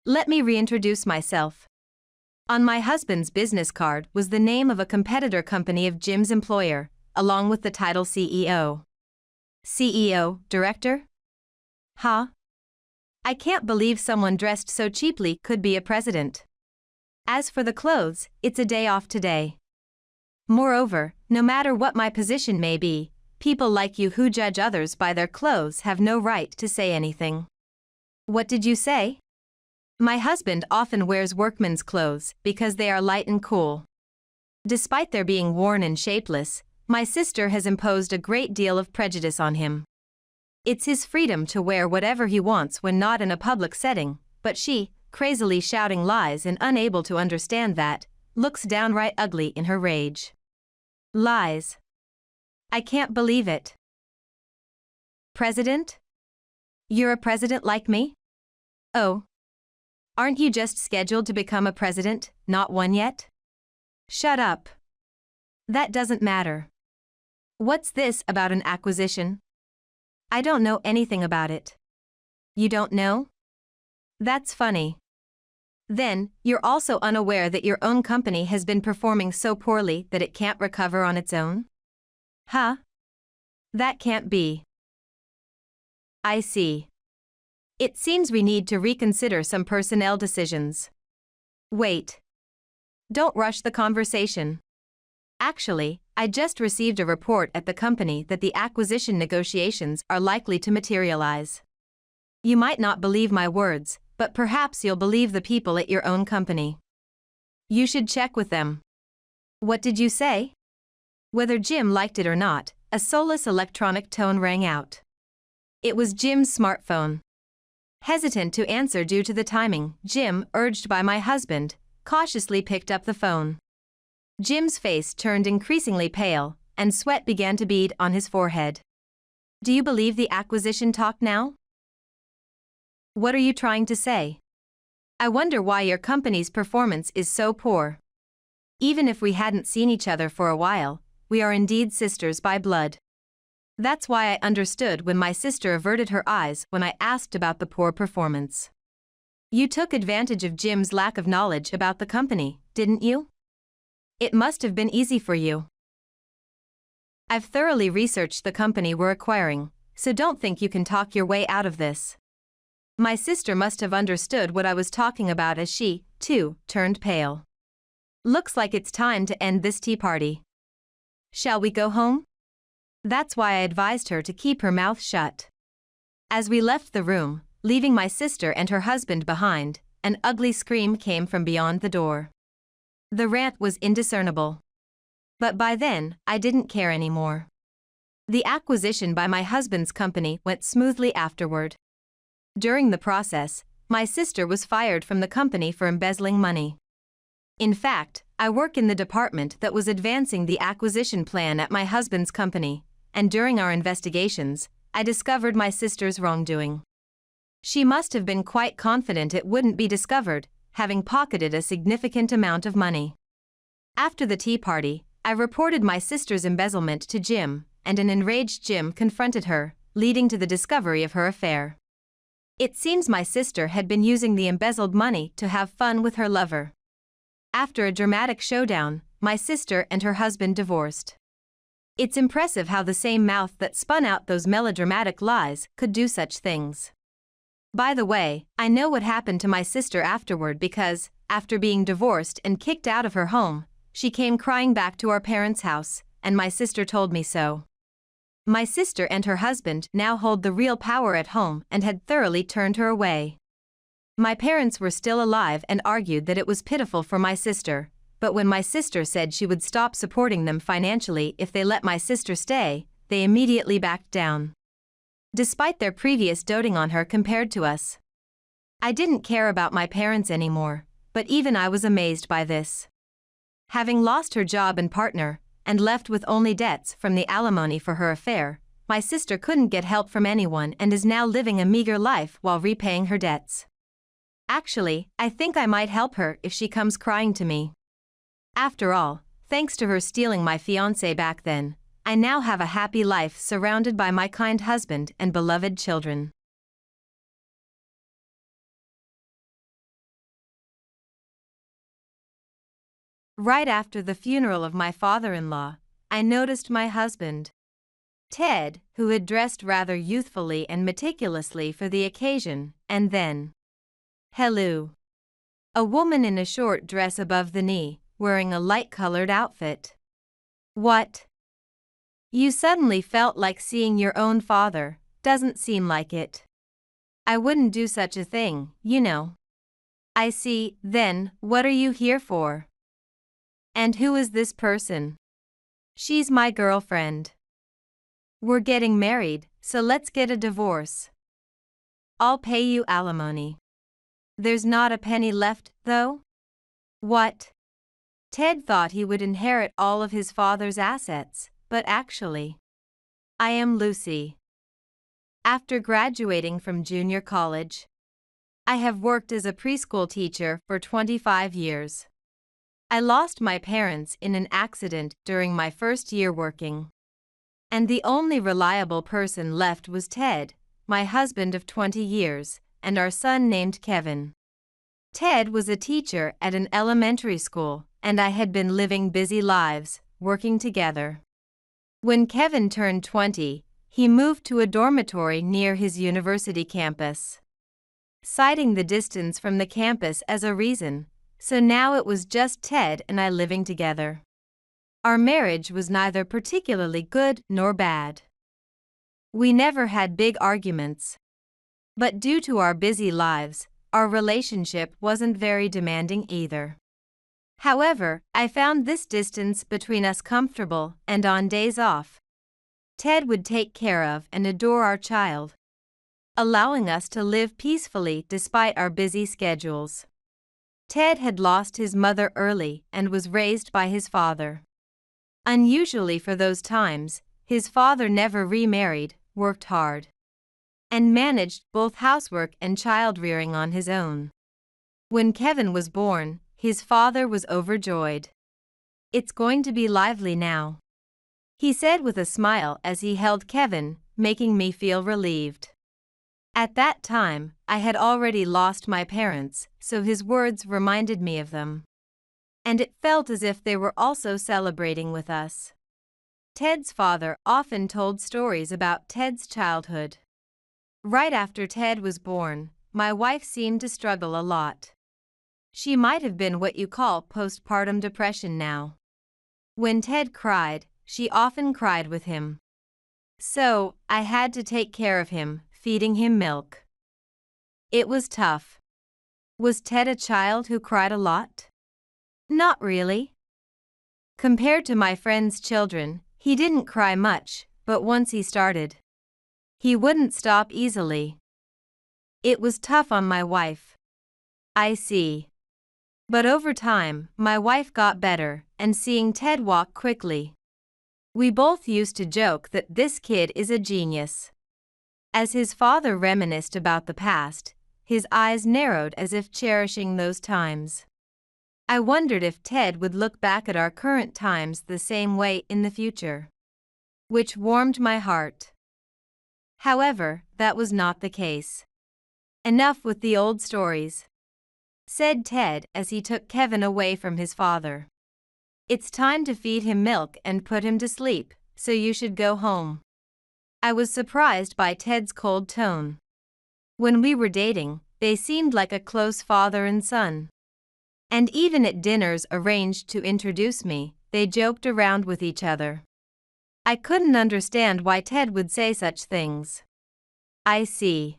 Let me reintroduce myself. On my husband's business card was the name of a competitor company of Jim's employer, along with the title CEO. CEO, director? Huh? I can't believe someone dressed so cheaply could be a president. As for the clothes, it's a day off today. Moreover, no matter what my position may be, people like you who judge others by their clothes have no right to say anything. What did you say? My husband often wears workman's clothes because they are light and cool. Despite their being worn and shapeless, my sister has imposed a great deal of prejudice on him. It's his freedom to wear whatever he wants when not in a public setting, but she, crazily shouting lies and unable to understand that, looks downright ugly in her rage. Lies. I can't believe it. President? You're a president like me? Oh. Aren't you just scheduled to become a president, not one yet? Shut up. That doesn't matter. What's this about an acquisition? I don't know anything about it. You don't know? That's funny. Then, you're also unaware that your own company has been performing so poorly that it can't recover on its own? Huh? That can't be. I see. It seems we need to reconsider some personnel decisions. Wait. Don't rush the conversation. Actually, I just received a report at the company that the acquisition negotiations are likely to materialize. You might not believe my words, but perhaps you'll believe the people at your own company. You should check with them. What did you say? Whether Jim liked it or not, a soulless electronic tone rang out. It was Jim's smartphone. Hesitant to answer due to the timing, Jim, urged by my husband, cautiously picked up the phone. Jim's face turned increasingly pale, and sweat began to bead on his forehead. Do you believe the acquisition talk now? What are you trying to say? I wonder why your company's performance is so poor. Even if we hadn't seen each other for a while, we are indeed sisters by blood. That's why I understood when my sister averted her eyes when I asked about the poor performance. You took advantage of Jim's lack of knowledge about the company, didn't you? It must have been easy for you. I've thoroughly researched the company we're acquiring, so don't think you can talk your way out of this. My sister must have understood what I was talking about as she, too, turned pale. Looks like it's time to end this tea party. Shall we go home? That's why I advised her to keep her mouth shut. As we left the room, leaving my sister and her husband behind, an ugly scream came from beyond the door. The rant was indiscernible. But by then, I didn't care anymore. The acquisition by my husband's company went smoothly afterward. During the process, my sister was fired from the company for embezzling money. In fact, I work in the department that was advancing the acquisition plan at my husband's company, and during our investigations, I discovered my sister's wrongdoing. She must have been quite confident it wouldn't be discovered, having pocketed a significant amount of money. After the tea party, I reported my sister's embezzlement to Jim, and an enraged Jim confronted her, leading to the discovery of her affair. It seems my sister had been using the embezzled money to have fun with her lover. After a dramatic showdown, my sister and her husband divorced. It's impressive how the same mouth that spun out those melodramatic lies could do such things. By the way, I know what happened to my sister afterward because, after being divorced and kicked out of her home, she came crying back to our parents' house, and my sister told me so. My sister and her husband now hold the real power at home and had thoroughly turned her away. My parents were still alive and argued that it was pitiful for my sister, but when my sister said she would stop supporting them financially if they let my sister stay, they immediately backed down. Despite their previous doting on her compared to us. I didn't care about my parents anymore, but even I was amazed by this. Having lost her job and partner, and left with only debts from the alimony for her affair, my sister couldn't get help from anyone and is now living a meager life while repaying her debts. Actually, I think I might help her if she comes crying to me. After all, thanks to her stealing my fiancé back then, I now have a happy life surrounded by my kind husband and beloved children. Right after the funeral of my father-in-law, I noticed my husband, Ted, who had dressed rather youthfully and meticulously for the occasion, and then, hello, a woman in a short dress above the knee, wearing a light-colored outfit. What? You suddenly felt like seeing your own father, doesn't seem like it. I wouldn't do such a thing, you know. I see, then, what are you here for? And who is this person? She's my girlfriend. We're getting married, so let's get a divorce. I'll pay you alimony. There's not a penny left, though? What? Ted thought he would inherit all of his father's assets, but actually, I am Lucy. After graduating from junior college, I have worked as a preschool teacher for 25 years. I lost my parents in an accident during my first year working. And the only reliable person left was Ted, my husband of 20 years, and our son named Kevin. Ted was a teacher at an elementary school, and I had been living busy lives, working together. When Kevin turned 20, he moved to a dormitory near his university campus, citing the distance from the campus as a reason, so now it was just Ted and I living together. Our marriage was neither particularly good nor bad. We never had big arguments. But due to our busy lives, our relationship wasn't very demanding either. However, I found this distance between us comfortable, and on days off, Ted would take care of and adore our child, allowing us to live peacefully despite our busy schedules. Ted had lost his mother early and was raised by his father. Unusually for those times, his father never remarried, worked hard, and managed both housework and child-rearing on his own. When Kevin was born, his father was overjoyed. It's going to be lively now, he said with a smile as he held Kevin, making me feel relieved. At that time, I had already lost my parents, so his words reminded me of them. And it felt as if they were also celebrating with us. Ted's father often told stories about Ted's childhood. Right after Ted was born, my wife seemed to struggle a lot. She might have been what you call postpartum depression now. When Ted cried, she often cried with him. So, I had to take care of him, feeding him milk. It was tough. Was Ted a child who cried a lot? Not really. Compared to my friends' children, he didn't cry much, but once he started, he wouldn't stop easily. It was tough on my wife. I see. But over time, my wife got better, and seeing Ted walk quickly, we both used to joke that this kid is a genius. As his father reminisced about the past, his eyes narrowed as if cherishing those times. I wondered if Ted would look back at our current times the same way in the future, which warmed my heart. However, that was not the case. Enough with the old stories, said Ted as he took Kevin away from his father. It's time to feed him milk and put him to sleep, so you should go home. I was surprised by Ted's cold tone. When we were dating, they seemed like a close father and son. And even at dinners arranged to introduce me, they joked around with each other. I couldn't understand why Ted would say such things. I see.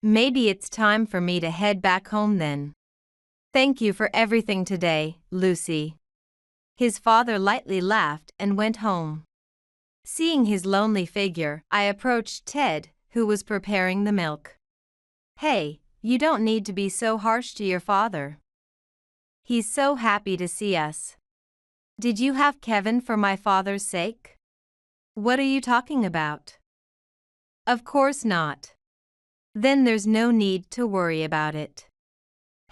Maybe it's time for me to head back home then. Thank you for everything today, Lucy. His father lightly laughed and went home. Seeing his lonely figure, I approached Ted, who was preparing the milk. Hey, you don't need to be so harsh to your father. He's so happy to see us. Did you have Kevin for my father's sake? What are you talking about? Of course not. Then there's no need to worry about it.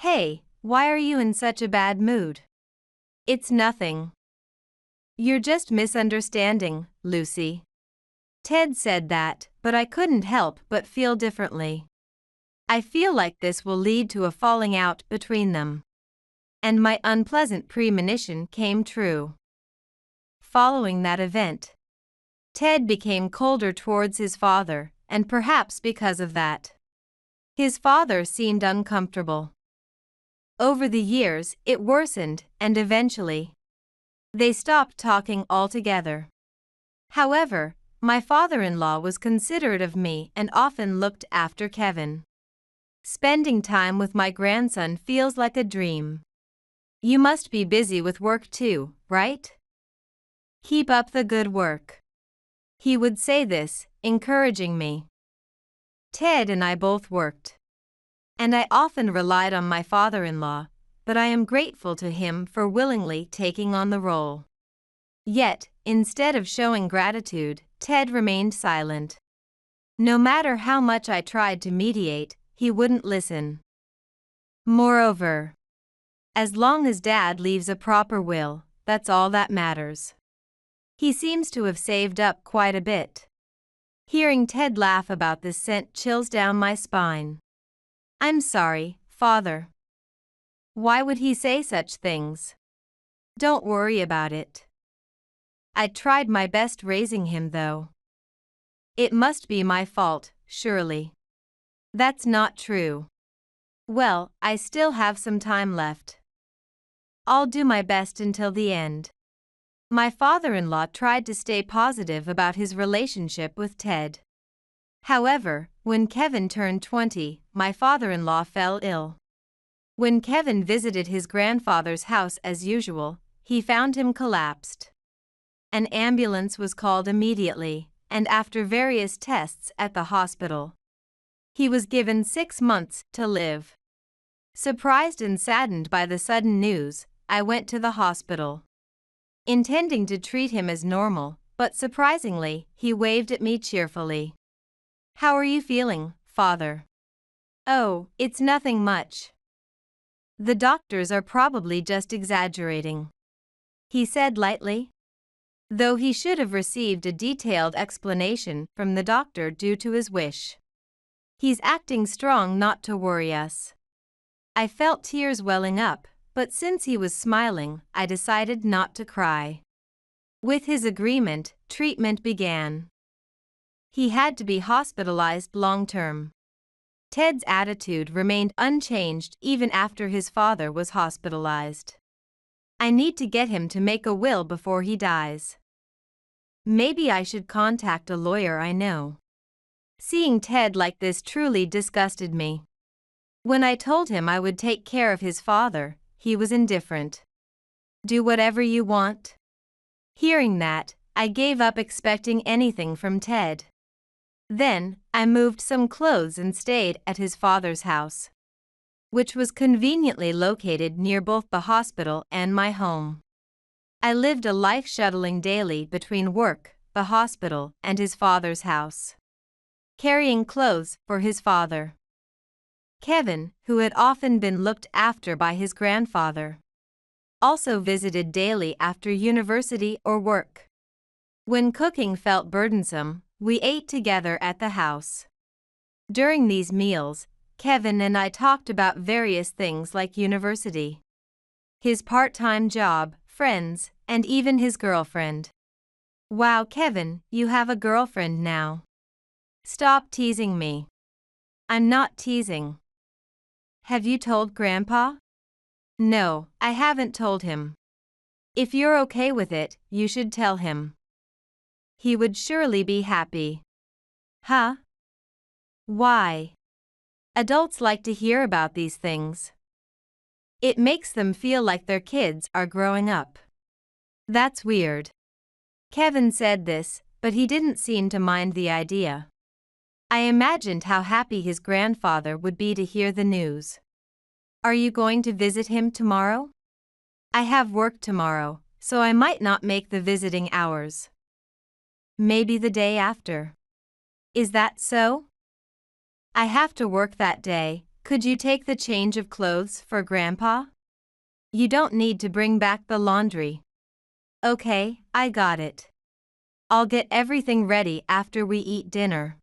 Hey, why are you in such a bad mood? It's nothing. You're just misunderstanding, Lucy. Ted said that, but I couldn't help but feel differently. I feel like this will lead to a falling out between them. And my unpleasant premonition came true. Following that event, Ted became colder towards his father, and perhaps because of that, his father seemed uncomfortable. Over the years, it worsened, and eventually, they stopped talking altogether. However, my father-in-law was considerate of me and often looked after Kevin. Spending time with my grandson feels like a dream. You must be busy with work too, right? Keep up the good work. He would say this, encouraging me. Ted and I both worked. And I often relied on my father-in-law, but I am grateful to him for willingly taking on the role. Yet, instead of showing gratitude, Ted remained silent. No matter how much I tried to mediate, he wouldn't listen. Moreover, as long as Dad leaves a proper will, that's all that matters. He seems to have saved up quite a bit. Hearing Ted laugh about this sent chills down my spine. I'm sorry, Father. Why would he say such things? Don't worry about it. I tried my best raising him though. It must be my fault, surely. That's not true. Well, I still have some time left. I'll do my best until the end. My father-in-law tried to stay positive about his relationship with Ted. However, when Kevin turned 20, my father-in-law fell ill. When Kevin visited his grandfather's house as usual, he found him collapsed. An ambulance was called immediately, and after various tests at the hospital, he was given 6 months to live. Surprised and saddened by the sudden news, I went to the hospital, intending to treat him as normal, but surprisingly, he waved at me cheerfully. How are you feeling, Father? Oh, it's nothing much. The doctors are probably just exaggerating, he said lightly. Though he should have received a detailed explanation from the doctor due to his wish. He's acting strong not to worry us. I felt tears welling up, but since he was smiling, I decided not to cry. With his agreement, treatment began. He had to be hospitalized long-term. Ted's attitude remained unchanged even after his father was hospitalized. I need to get him to make a will before he dies. Maybe I should contact a lawyer I know. Seeing Ted like this truly disgusted me. When I told him I would take care of his father, he was indifferent. Do whatever you want. Hearing that, I gave up expecting anything from Ted. Then, I moved some clothes and stayed at his father's house, which was conveniently located near both the hospital and my home. I lived a life shuttling daily between work, the hospital, and his father's house, carrying clothes for his father. Kevin, who had often been looked after by his grandfather, also visited daily after university or work. When cooking felt burdensome, we ate together at the house. During these meals, Kevin and I talked about various things like university, his part-time job, friends, and even his girlfriend. Wow, Kevin, you have a girlfriend now. Stop teasing me. I'm not teasing. Have you told Grandpa? No, I haven't told him. If you're okay with it, you should tell him. He would surely be happy. Huh? Why? Adults like to hear about these things. It makes them feel like their kids are growing up. That's weird. Kevin said this, but he didn't seem to mind the idea. I imagined how happy his grandfather would be to hear the news. Are you going to visit him tomorrow? I have work tomorrow, so I might not make the visiting hours. Maybe the day after. Is that so? I have to work that day. Could you take the change of clothes for Grandpa? You don't need to bring back the laundry. Okay, I got it. I'll get everything ready after we eat dinner.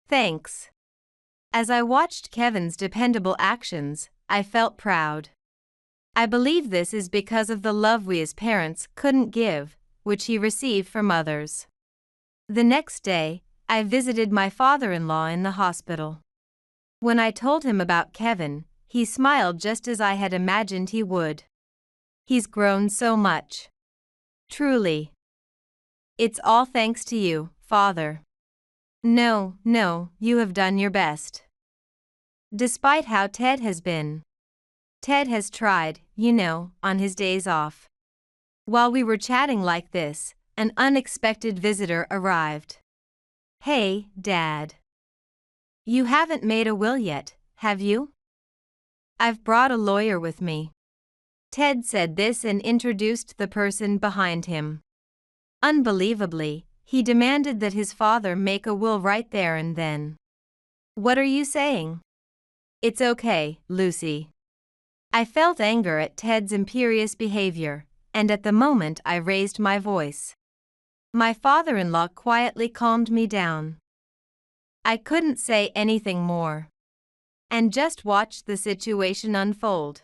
Thanks. As I watched Kevin's dependable actions, I felt proud. I believe this is because of the love we as parents couldn't give, which he received from others. The next day, I visited my father-in-law in the hospital. When I told him about Kevin, he smiled just as I had imagined he would. He's grown so much. Truly. It's all thanks to you, Father. No, you have done your best. Despite how Ted has been. Ted has tried, on his days off. While we were chatting like this, an unexpected visitor arrived. Hey, Dad. You haven't made a will yet, have you? I've brought a lawyer with me. Ted said this and introduced the person behind him. Unbelievably, he demanded that his father make a will right there and then. What are you saying? It's okay, Lucy. I felt anger at Ted's imperious behavior, and at the moment I raised my voice. My father-in-law quietly calmed me down. I couldn't say anything more. And just watched the situation unfold.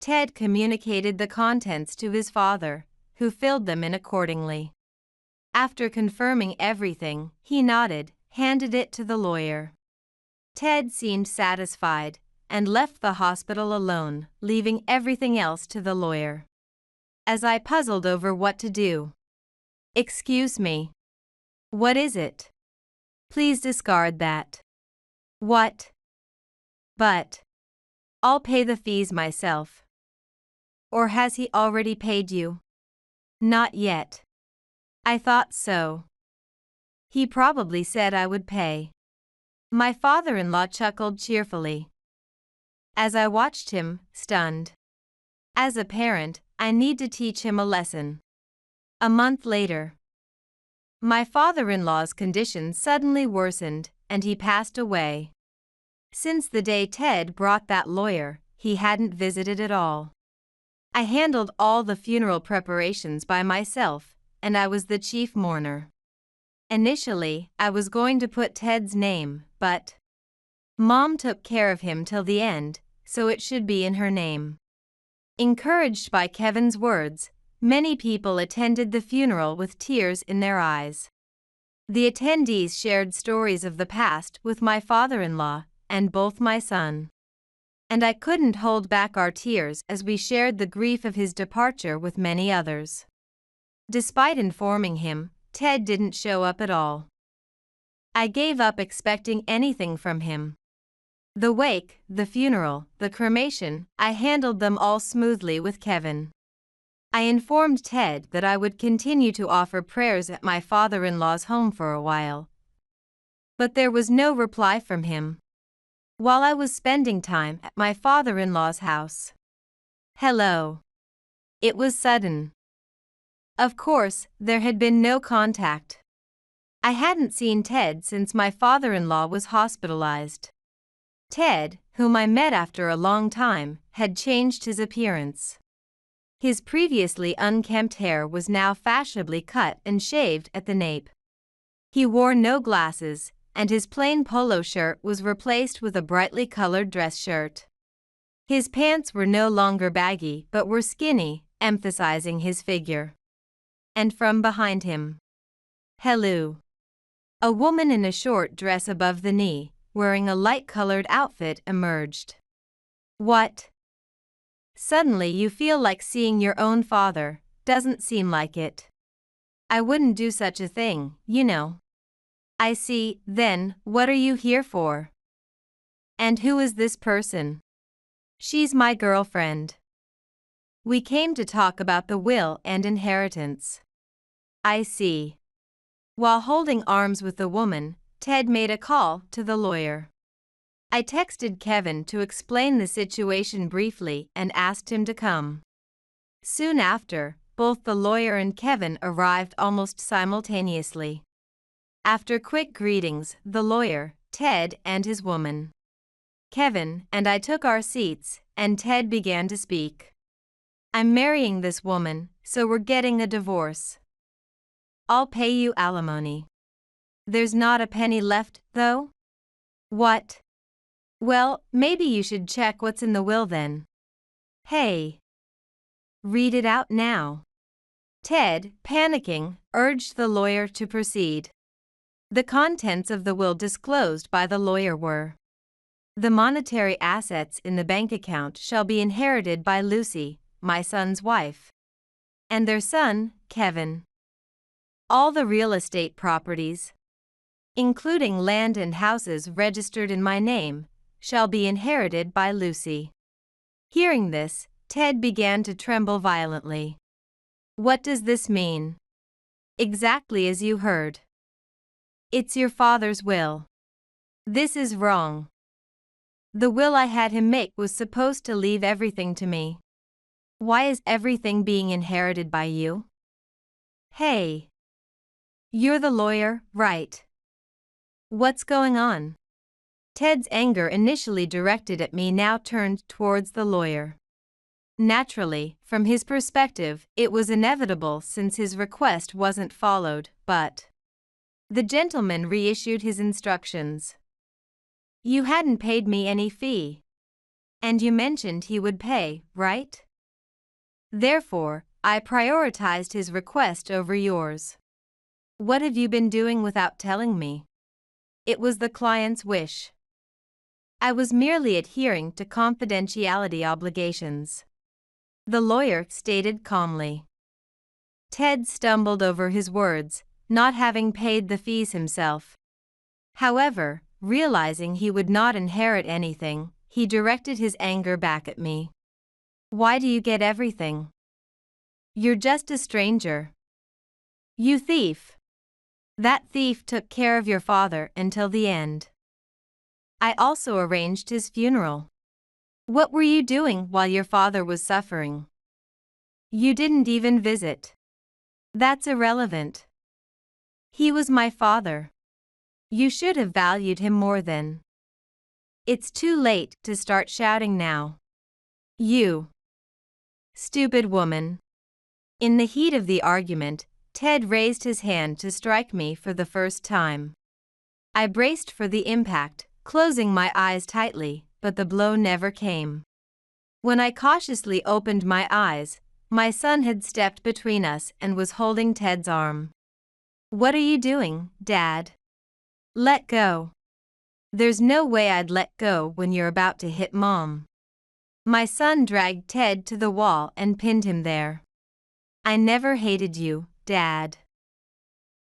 Ted communicated the contents to his father, who filled them in accordingly. After confirming everything, he nodded, handed it to the lawyer. Ted seemed satisfied, and left the hospital alone, leaving everything else to the lawyer. As I puzzled over what to do. Excuse me. What is it? Please discard that. What? But. I'll pay the fees myself. Or has he already paid you? Not yet. I thought so. He probably said I would pay. My father-in-law chuckled cheerfully. As I watched him, stunned. As a parent, I need to teach him a lesson. A month later. My father-in-law's condition suddenly worsened, and he passed away. Since the day Ted brought that lawyer, he hadn't visited at all. I handled all the funeral preparations by myself, and I was the chief mourner. Initially, I was going to put Ted's name, but Mom took care of him till the end, so it should be in her name. Encouraged by Kevin's words, many people attended the funeral with tears in their eyes. The attendees shared stories of the past with my father-in-law and both my son. And I couldn't hold back our tears as we shared the grief of his departure with many others. Despite informing him, Ted didn't show up at all. I gave up expecting anything from him. The wake, the funeral, the cremation, I handled them all smoothly with Kevin. I informed Ted that I would continue to offer prayers at my father-in-law's home for a while. But there was no reply from him. While I was spending time at my father-in-law's house. Hello. It was sudden. Of course, there had been no contact. I hadn't seen Ted since my father-in-law was hospitalized. Ted, whom I met after a long time, had changed his appearance. His previously unkempt hair was now fashionably cut and shaved at the nape. He wore no glasses, and his plain polo shirt was replaced with a brightly colored dress shirt. His pants were no longer baggy but were skinny, emphasizing his figure. And from behind him. Hello. A woman in a short dress above the knee, wearing a light-colored outfit, emerged. What? Suddenly you feel like seeing your own father. Doesn't seem like it. I wouldn't do such a thing, you know. I see. Then, what are you here for? And who is this person? She's my girlfriend. We came to talk about the will and inheritance. I see. While holding arms with the woman, Ted made a call to the lawyer. I texted Kevin to explain the situation briefly and asked him to come. Soon after, both the lawyer and Kevin arrived almost simultaneously. After quick greetings, the lawyer, Ted, and his woman, Kevin, and I took our seats, and Ted began to speak. I'm marrying this woman, so we're getting a divorce. I'll pay you alimony. There's not a penny left, though? What? Well, maybe you should check what's in the will then. Hey. Read it out now. Ted, panicking, urged the lawyer to proceed. The contents of the will disclosed by the lawyer were: the monetary assets in the bank account shall be inherited by Lucy, my son's wife, and their son, Kevin. All the real estate properties, including land and houses registered in my name, shall be inherited by Lucy. Hearing this, Ted began to tremble violently. What does this mean? Exactly as you heard. It's your father's will. This is wrong. The will I had him make was supposed to leave everything to me. Why is everything being inherited by you? Hey. You're the lawyer, right? What's going on? Ted's anger, initially directed at me, now turned towards the lawyer. Naturally, from his perspective, it was inevitable since his request wasn't followed, but the gentleman reissued his instructions. You hadn't paid me any fee. And you mentioned he would pay, right? Therefore, I prioritized his request over yours. What have you been doing without telling me? It was the client's wish. I was merely adhering to confidentiality obligations, the lawyer stated calmly. Ted stumbled over his words, not having paid the fees himself. However, realizing he would not inherit anything, he directed his anger back at me. Why do you get everything? You're just a stranger. You thief. That thief took care of your father until the end. I also arranged his funeral. What were you doing while your father was suffering? You didn't even visit. That's irrelevant. He was my father. You should have valued him more then. It's too late to start shouting now. You stupid woman. In the heat of the argument, Ted raised his hand to strike me for the first time. I braced for the impact, closing my eyes tightly, but the blow never came. When I cautiously opened my eyes, my son had stepped between us and was holding Ted's arm. What are you doing, Dad? Let go. There's no way I'd let go when you're about to hit Mom. My son dragged Ted to the wall and pinned him there. I never hated you, Dad.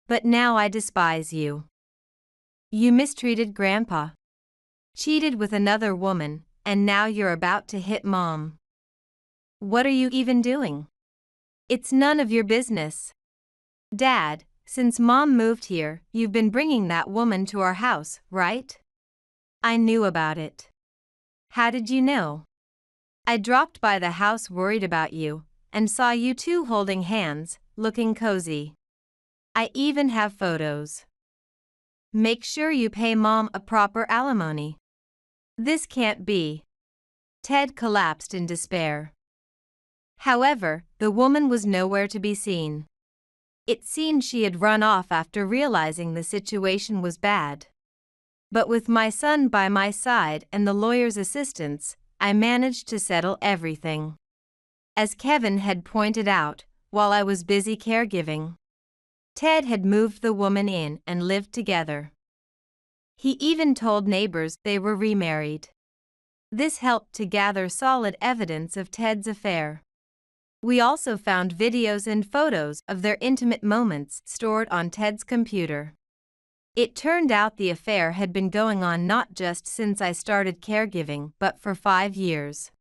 But now I despise you. You mistreated Grandpa, cheated with another woman, and now you're about to hit Mom. What are you even doing? It's none of your business. Dad, since Mom moved here, you've been bringing that woman to our house, right? I knew about it. How did you know? I dropped by the house worried about you, and saw you two holding hands, looking cozy. I even have photos. Make sure you pay Mom a proper alimony. This can't be. Ted collapsed in despair. However, the woman was nowhere to be seen. It seemed she had run off after realizing the situation was bad. But with my son by my side and the lawyer's assistance, I managed to settle everything. As Kevin had pointed out, while I was busy caregiving, Ted had moved the woman in and lived together. He even told neighbors they were remarried. This helped to gather solid evidence of Ted's affair. We also found videos and photos of their intimate moments stored on Ted's computer. It turned out the affair had been going on not just since I started caregiving but for 5 years.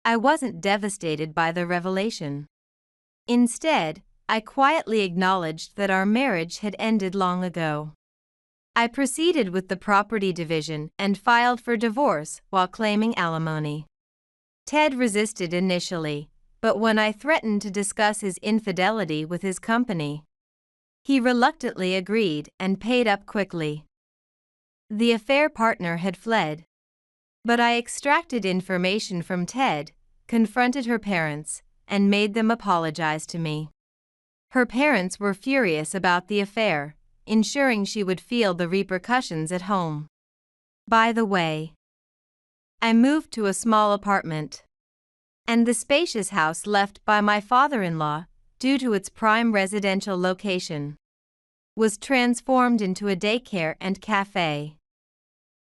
I wasn't devastated by the revelation. Instead, I quietly acknowledged that our marriage had ended long ago. I proceeded with the property division and filed for divorce while claiming alimony. Ted resisted initially, but when I threatened to discuss his infidelity with his company, he reluctantly agreed and paid up quickly. The affair partner had fled, but I extracted information from Ted, confronted her parents, and made them apologize to me. Her parents were furious about the affair, ensuring she would feel the repercussions at home. By the way, I moved to a small apartment, and the spacious house left by my father-in-law, due to its prime residential location, was transformed into a daycare and cafe.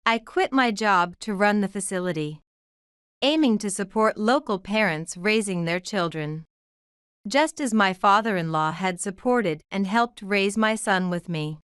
I quit my job to run the facility, aiming to support local parents raising their children, just as my father-in-law had supported and helped raise my son with me.